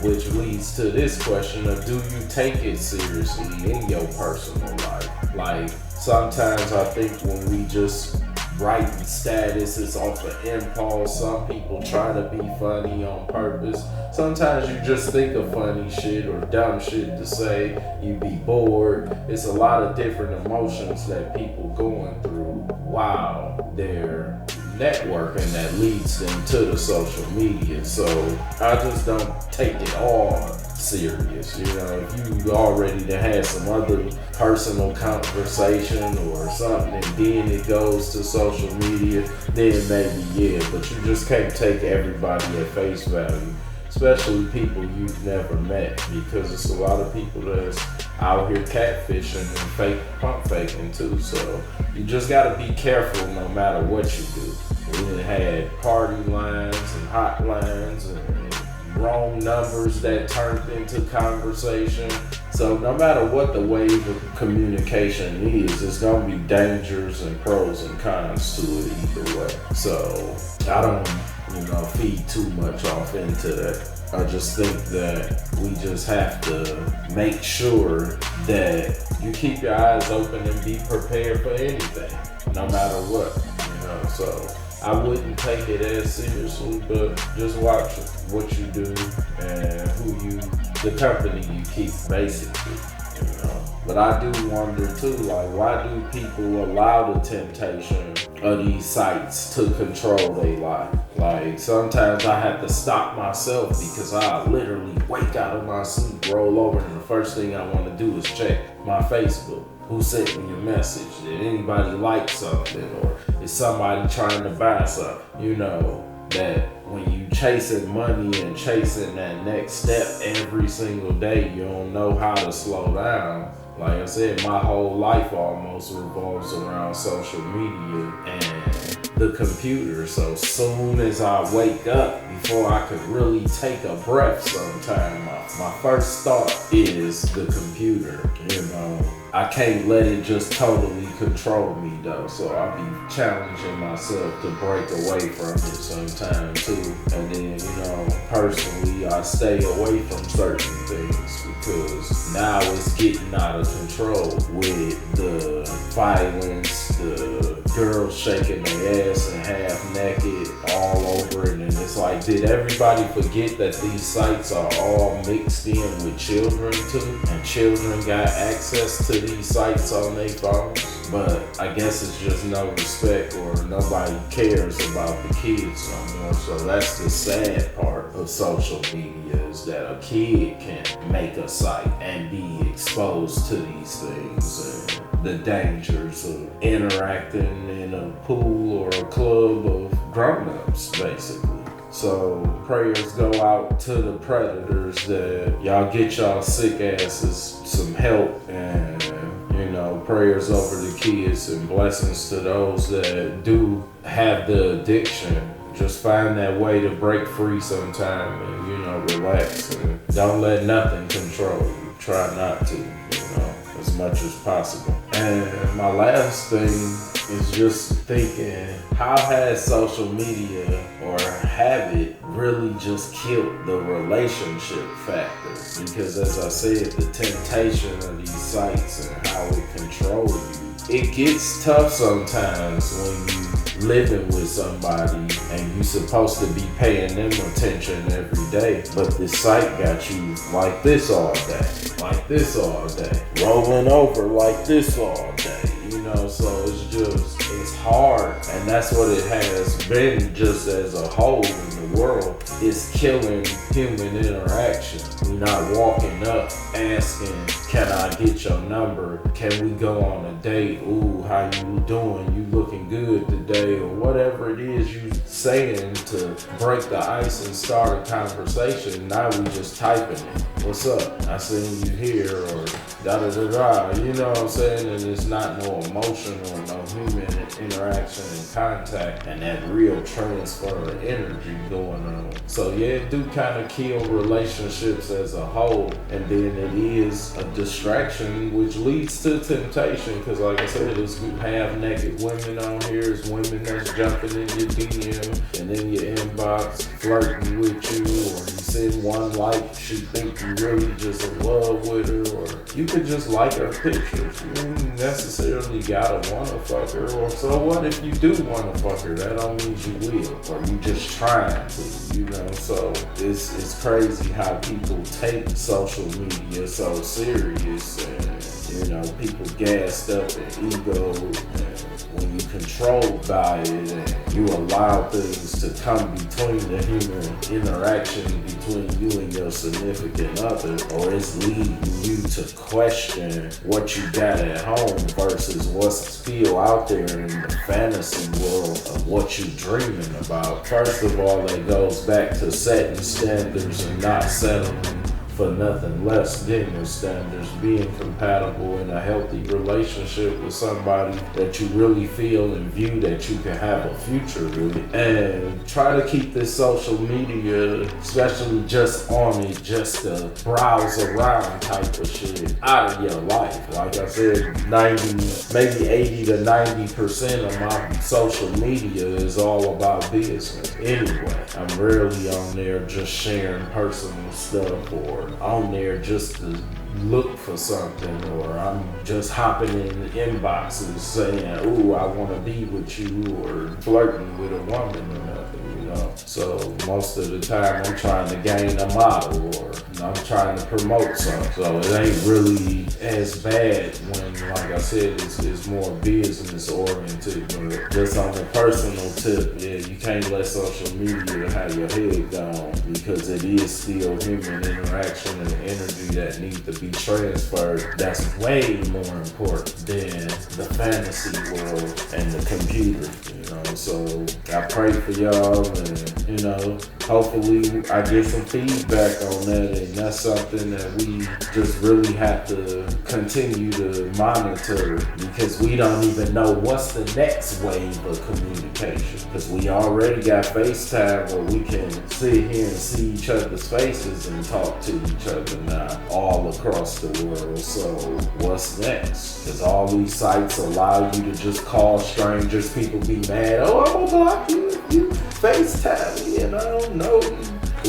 which leads to this question of, do you take it seriously in your personal life? Like, sometimes I think when we just writing statuses off of impulse, some people try to be funny on purpose. Sometimes you just think of funny shit or dumb shit to say, you be bored. It's a lot of different emotions that people going through while they're networking that leads them to the social media. So I just don't take it all serious. If you already had some other personal conversation or something and then it goes to social media, then maybe yeah, but you just can't take everybody at face value, especially people you've never met, because it's a lot of people that's out here catfishing and fake pump faking too. So you just gotta be careful no matter what you do. We had party lines and hotlines and wrong numbers that turned into conversation. So no matter what the wave of communication is, it's gonna be dangers and pros and cons to it either way. So I don't, feed too much off into that. I just think that we just have to make sure that you keep your eyes open and be prepared for anything, no matter what, So I wouldn't take it as seriously, but just watch what you do and the company you keep, basically, But I do wonder too, why do people allow the temptation of these sites to control their life? Sometimes I have to stop myself because I literally wake out of my sleep, roll over, and the first thing I want to do is check my Facebook. Who sent me a message? Did anybody like something? Or is somebody trying to buy something? That when you chasing money and chasing that next step every single day, you don't know how to slow down. Like I said, my whole life almost revolves around social media, and the computer. So soon as I wake up, before I could really take a breath sometime, my first thought is the computer, you know. I can't let it just totally control me though, so I'll be challenging myself to break away from it sometime too. And then, you know, personally, I stay away from certain things because now it's getting out of control with the violence, the girls shaking their ass and half naked all over it. And it's like, did everybody forget that these sites are all mixed in with children too? And children got access to these sites on their phones? But I guess it's just no respect, or nobody cares about the kids no more. So that's the sad part of social media, is that a kid can make a site and be exposed to these things and the dangers of interacting in a pool or a club of grown-ups, basically. So prayers go out to the predators that y'all get y'all sick asses some help, and you know, prayers over the kids and blessings to those that do have the addiction. Just find that way to break free sometime and, you know, relax, and don't let nothing control you. Try not to, you know, as much as possible. And my last thing is just thinking, how has social media or habit really just killed the relationship factor? Because as I said, the temptation of these sites and how it controls you, it gets tough sometimes when you living with somebody and you supposed to be paying them attention every day, but this site got you like this all day, like this all day, rolling over like this all day, you know. So it's hard, and that's what it has been just as a whole in the world. It's killing human interaction. We're not walking up asking, can I get your number? Can we go on a date? Ooh, how you doing? You looking good today? Or whatever it is you saying to break the ice and start a conversation. Now we just typing it. What's up? I seen you here, or da-da-da-da. You know what I'm saying? And it's not no emotion or no human interaction and contact and that real transfer of energy going on. So yeah, it do kind of kill relationships as a whole, and then it is a distraction which leads to temptation, because like I said, it's half-naked women on here, it's women that's jumping in your DM and in your inbox flirting with you, or you send one like, she think you really just in love with her, or you could just like her pictures. You don't necessarily gotta wanna fuck her, or so what if you do wanna fuck her? That don't mean you will, or you just trying to, you know. So it's crazy how people take social media so serious, and you know, people gassed up and ego, and when you controlled by it and you allow things to come between the human interaction between you and your significant other, or it's leading you to question what you got at home versus what's still out there in the fantasy world of what you're dreaming about. First of all, it goes back to setting standards and not settling for nothing less than your standards, being compatible in a healthy relationship with somebody that you really feel and view that you can have a future with, and try to keep this social media, especially just on it, just to browse around type of shit, out of your life. Like I said, 90, maybe 80 to 90% of my social media is all about business. Anyway, I'm rarely on there just sharing personal stuff, or on there just to look for something, or I'm just hopping in inboxes saying, ooh, I want to be with you, or flirting with a woman or nothing, you know. So most of the time I'm trying to gain a model, or I'm trying to promote something. So it ain't really as bad when, like I said, it's more business oriented. But just on the personal tip, yeah, you can't let social media have your head gone, because it is still human interaction and energy that needs to be transferred. That's way more important than the fantasy world and the computer, you know. So I pray for y'all, and you know, hopefully I get some feedback on that, and that's something that we just really have to continue to monitor, because we don't even know what's the next wave of communication, because we already got FaceTime where we can sit here and see each other's faces and talk to each other now all across the world. So what's next? Because all these sites allow you to just call strangers. People be mad, oh, I'm gonna block you if you FaceTime me and I don't know you.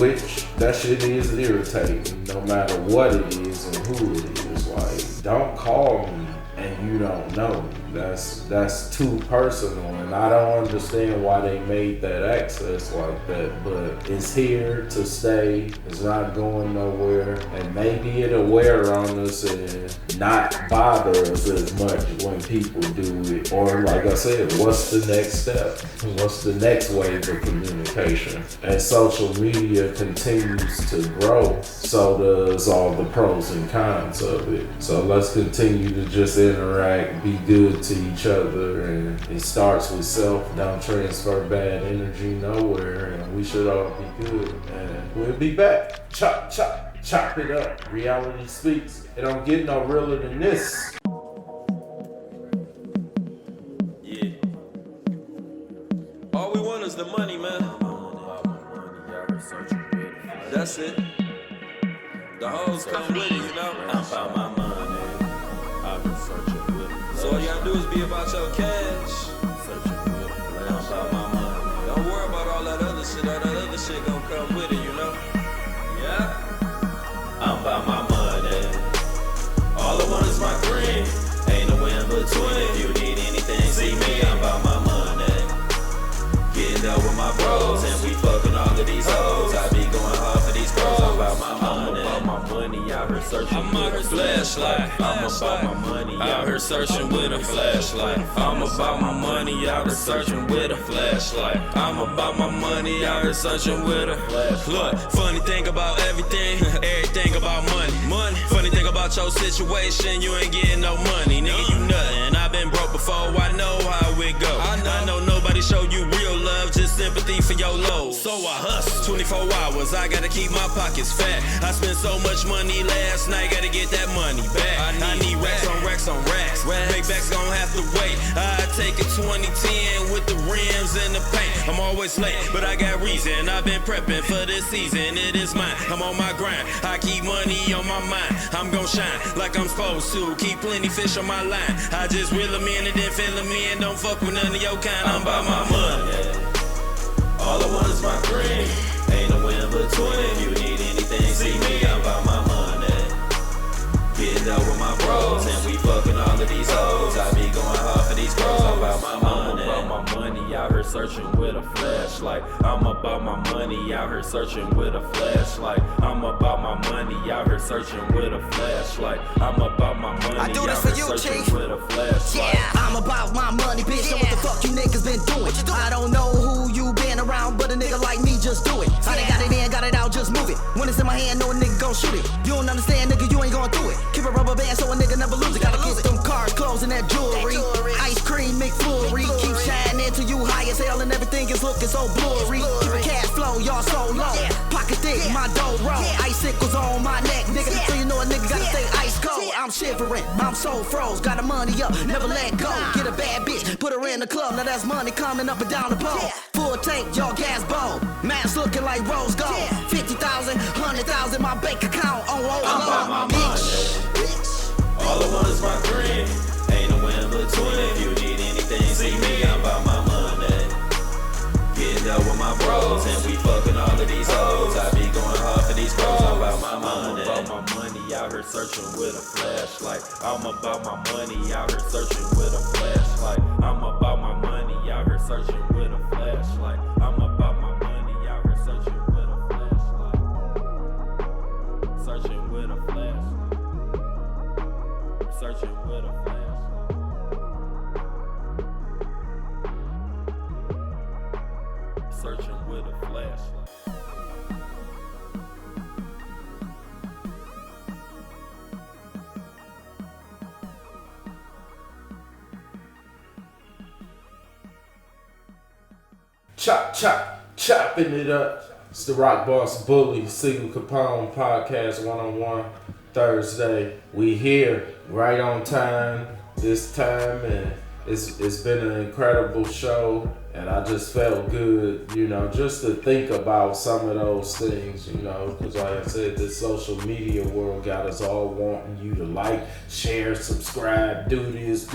Which, that shit is irritating, no matter what it is and who it is. Like, don't call me and you don't know me. That's too personal, and I don't understand why they made that access like that, but it's here to stay. It's not going nowhere, and maybe it'll wear on us and not bother us as much when people do it. Or like I said, what's the next step? What's the next wave of communication? As social media continues to grow, so does all the pros and cons of it. So let's continue to just interact, be good to each other, and it starts with self. Don't transfer bad energy nowhere, and we should all be good. And we'll be back. Chop, chop, chop it up. Reality speaks. It don't get no realer than this. Yeah. All we want is the money, man. That's it. The hoes come with it, you know. I'm about my money. I've been searching with it. So all you gotta do is be about your cash. Searching with it. I'm about my money. Don't worry about all that other shit. All that other shit gon' come with it, you know. Yeah. I'm about my money. All I want is my green. Ain't no in between. If you need anything, see me. I'm about my money. Getting up with my bros, and we fucking all of these hoes. I be going hard for these girls. I'm about my money. I'm about my money. Out here searching with a flashlight. I'm about my money. Out here searching with a flashlight. I'm about my money. Out here searching with a flashlight. I'm about my money. Out here searching with a flashlight. Look, funny thing about everything, everything about money. Money. Funny thing about your situation, you ain't getting no money, nigga. You nothing. I've been broke before. I know how it go. I know nobody show you real love, just sympathy for your lows. So I hustle 24 hours. I gotta keep my pockets fat. I spent so much money last night, gotta get that money back. I need racks on racks on racks. Big backs gon' have to wait. I take a 2010 with the rims and the paint. I'm always late, but I got reason. I've been prepping for this season. It is mine. I'm on my grind. I keep money on my mind. I'm gon' shine like I'm supposed to. Keep plenty fish on my line. I just reel them in and then fill them in. Don't fuck with none of your kind. I'm about my money. All I want is my green. Ain't no in between. If you need anything, see me. I'm about my money. Getting up with my bros, and we fucking all of these hoes. I be going hard for these girls. I'm about my money. I'm about my money. Out here searching with a flashlight. I'm about my money. Out here searching with a flashlight. I'm about my money. Out here searching with a flashlight. I'm about my money. I do this for you, Chief. With a flashlight. Yeah, I'm about my money, bitch. Know what the fuck you niggas been doing? I don't know who you been around, but a nigga like me just do it. I done got it in, got it out, just move it. When it's in my hand, know a nigga gon' shoot it. You don't understand, nigga, you ain't going through it. Keep a rubber band so a nigga never lose it. Gotta get them cars, clothes, and that jewelry. Ice cream, McFlurry. Keep shining till you high as hell and everything is looking so blurry. Keep a cash flow, y'all so low. Pocket thick, my dough roll. Icicles on my neck, nigga. So you know a nigga gotta stay ice cold. I'm shivering, I'm so froze. Got the money up, never let go. Get a bad bitch, put her in the club. Now that's money coming up and down the pole. Full tank, y'all gas bowl. Mask looking like rose gold. 50,000, 100,000, my bank account on roll. I'm about my money. All I want is my green. Ain't no in between. If you need anything, see me. I'm about my money. Getting up with my bros, and we fucking all of these hoes. I be going hard for these girls. I'm about my money. I'm about my money. Out here searching with a flashlight. I'm about my money. Out here searching with a flashlight. I'm about my money. Out here searching with a flashlight. I'm about my money. Out here searching with a flashlight. Searching with a flashlight. Searching with a flashlight. Searching with a flashlight. Chop, chop, chopping it up. It's the Rock Boss Bully, SiegelCapone Podcast 101 Thursday. We here right on time this time, and it's been an incredible show, and I just felt good, just to think about some of those things, because like I said, this social media world got us all wanting you to like, share, subscribe, do this,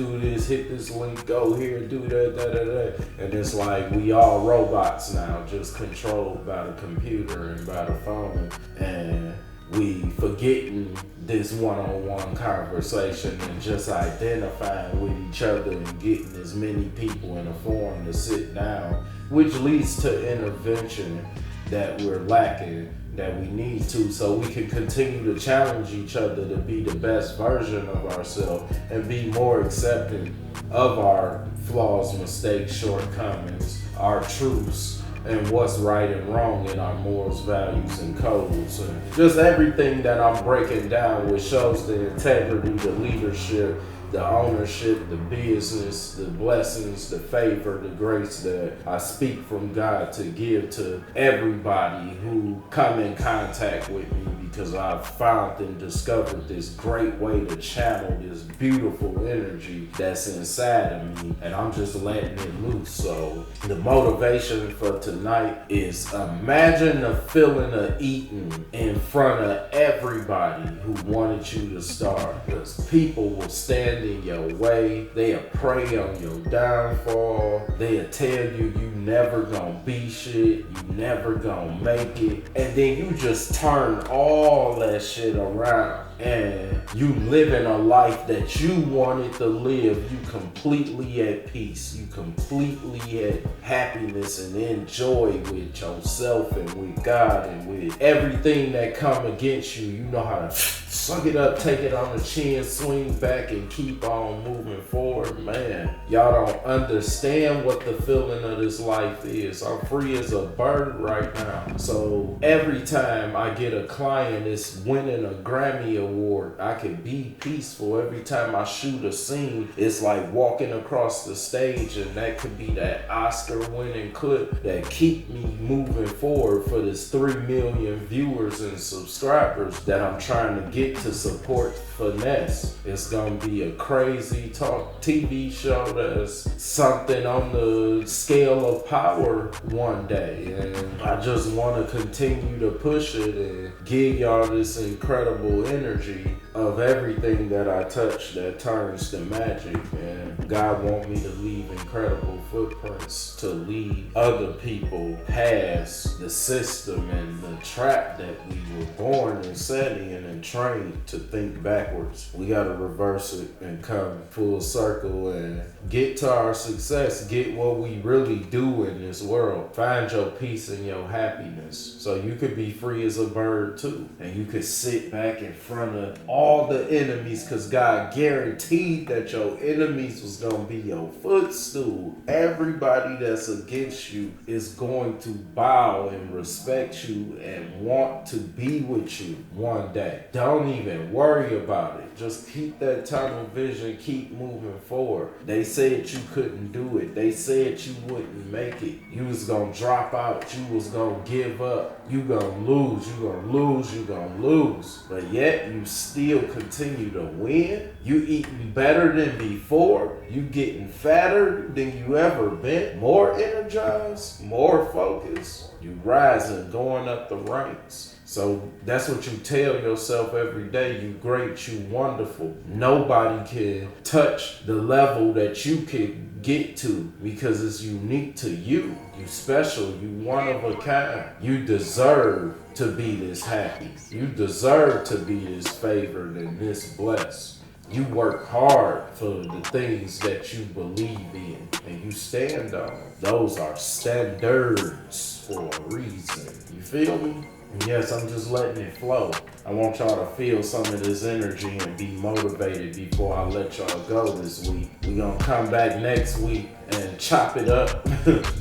hit this link, go here, do that. And it's like we all robots now, just controlled by the computer and by the phone, and we forgetting this one-on-one conversation and just identifying with each other and getting as many people in a forum to sit down, which leads to intervention that we're lacking, that we need to, so we can continue to challenge each other to be the best version of ourselves and be more accepting of our flaws, mistakes, shortcomings, our truths, and what's right and wrong in our morals, values, and codes, and just everything that I'm breaking down, which shows the integrity, the leadership, the ownership, the business, the blessings, the favor, the grace that I speak from God to give to everybody who come in contact with me, because I've found and discovered this great way to channel this beautiful energy that's inside of me, and I'm just letting it loose. So the motivation for tonight is, imagine the feeling of eating in front of everybody who wanted you to start, because people will stand in your way, they'll prey on your downfall, they'll tell you never gonna be shit, you never gonna make it, and then you just turn all that shit around and you living a life that you wanted to live. You completely at peace, you completely at happiness and enjoy with yourself and with God and with everything that come against you. You know how to suck it up, take it on the chin, swing back, and keep on moving forward. Man, y'all don't understand what the feeling of this life is. I'm free as a bird right now. So every time I get a client that's winning a Grammy Award, I can be peaceful. Every time I shoot a scene, it's like walking across the stage, and that could be that Oscar-winning clip that keep me moving forward for this 3 million viewers and subscribers that I'm trying to get to support Finesse. It's gonna be a crazy talk TV show that's something on the scale of power one day, and I just want to continue to push it and give y'all this incredible energy of everything that I touch that turns to magic. And God want me to leave incredible footprints to lead other people past the system and the trap that we were born and set in and trained to think backwards. We got to reverse it and come full circle and get to our success, get what we really do in this world. Find your peace and your happiness so you could be free as a bird too, and you could sit back in front of all the enemies, because God guaranteed that your enemies was going to be your footstool. Everybody that's against you is going to bow and respect you and want to be with you one day. Don't even worry about it. Just keep that tunnel vision, keep moving forward. They said you couldn't do it. They said you wouldn't make it. You was gonna drop out. You was gonna give up. You gonna lose. You gonna lose. You gonna lose. But yet you still continue to win. You eating better than before. You getting fatter than you ever been. More energized, more focused. You rising, going up the ranks. So that's what you tell yourself every day. You great, you wonderful. Nobody can touch the level that you can get to, because it's unique to you. You special, you one of a kind. You deserve to be this happy. You deserve to be this favored and this blessed. You work hard for the things that you believe in and you stand on. Those are standards for a reason. You feel me? And yes, I'm just letting it flow. I want y'all to feel some of this energy and be motivated before I let y'all go this week. We gonna come back next week and chop it up.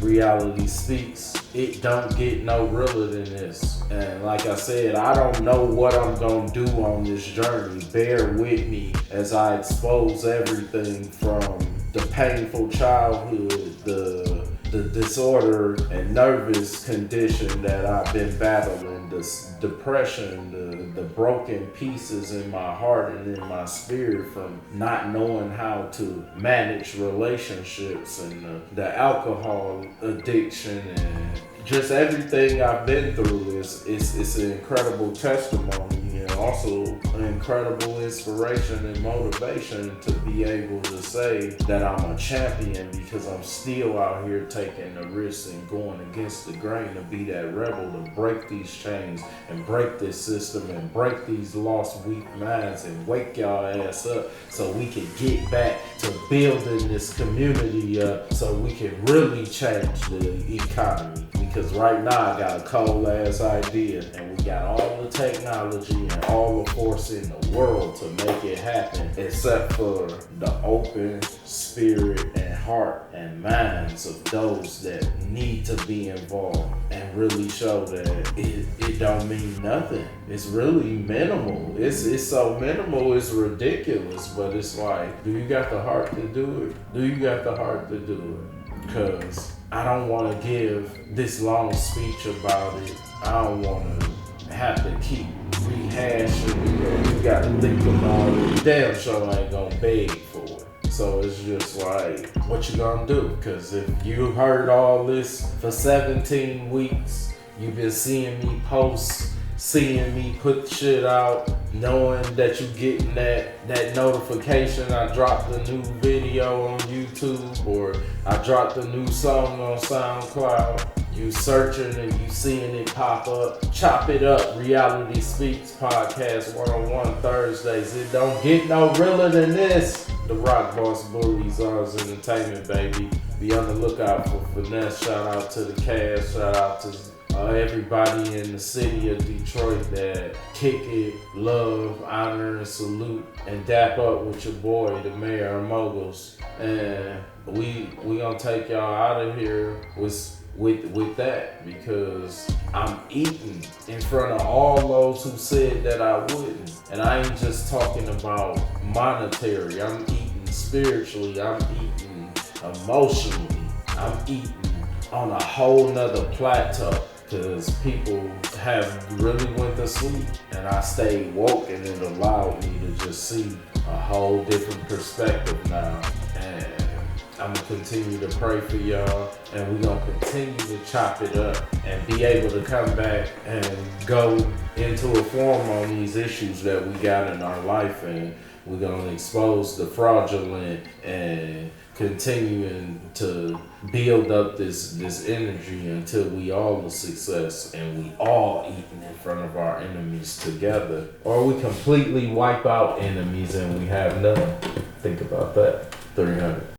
Reality speaks. It don't get no realer than this. And like I said, I don't know what I'm gonna do on this journey. Bear with me as I expose everything from the painful childhood, the the disorder and nervous condition that I've been battling, this depression, the broken pieces in my heart and in my spirit from not knowing how to manage relationships, and the alcohol addiction, and just everything I've been through is an incredible testimony, and also an incredible inspiration and motivation to be able to say that I'm a champion, because I'm still out here taking the risks and going against the grain to be that rebel, to break these chains and break this system and break these lost weak minds and wake y'all ass up so we can get back to building this community up so we can really change the economy. Because right now I got a cold ass idea, and we got all the technology and all the force in the world to make it happen, except for the open spirit and heart and minds of those that need to be involved and really show that it don't mean nothing. It's really minimal. It's so minimal, it's ridiculous, but it's like, do you got the heart to do it? Do you got the heart to do it? Because I don't want to give this long speech about it. I don't want to have to keep rehashing it. You got to think about it. Damn sure ain't gonna beg for it. So it's just like, what you gonna do? Because if you heard all this for 17 weeks, you've been seeing me post, seeing me put shit out, knowing that you getting that notification I dropped a new video on YouTube, or I dropped a new song on SoundCloud. You searching and you seeing it pop up. Chop It Up, Reality Speaks Podcast 101 Thursdays. It don't get no realer than this. The Rock Boss Bullies, ours entertainment, baby. Be on the lookout for Finesse. Shout out to the cast. Shout out to everybody in the city of Detroit that kick it, love, honor, and salute, and dap up with your boy, the Mayor of Moguls. And we gonna take y'all out of here with that, because I'm eating in front of all those who said that I wouldn't. And I ain't just talking about monetary. I'm eating spiritually. I'm eating emotionally. I'm eating on a whole nother plateau. Because people have really went to sleep, and I stayed woke, and it allowed me to just see a whole different perspective now. And I'm gonna continue to pray for y'all, and we're gonna continue to chop it up and be able to come back and go into a form on these issues that we got in our life, and we're gonna expose the fraudulent and continuing to build up this energy until we all a success and we all eating in front of our enemies together, or we completely wipe out enemies and we have none. Think about that. 300.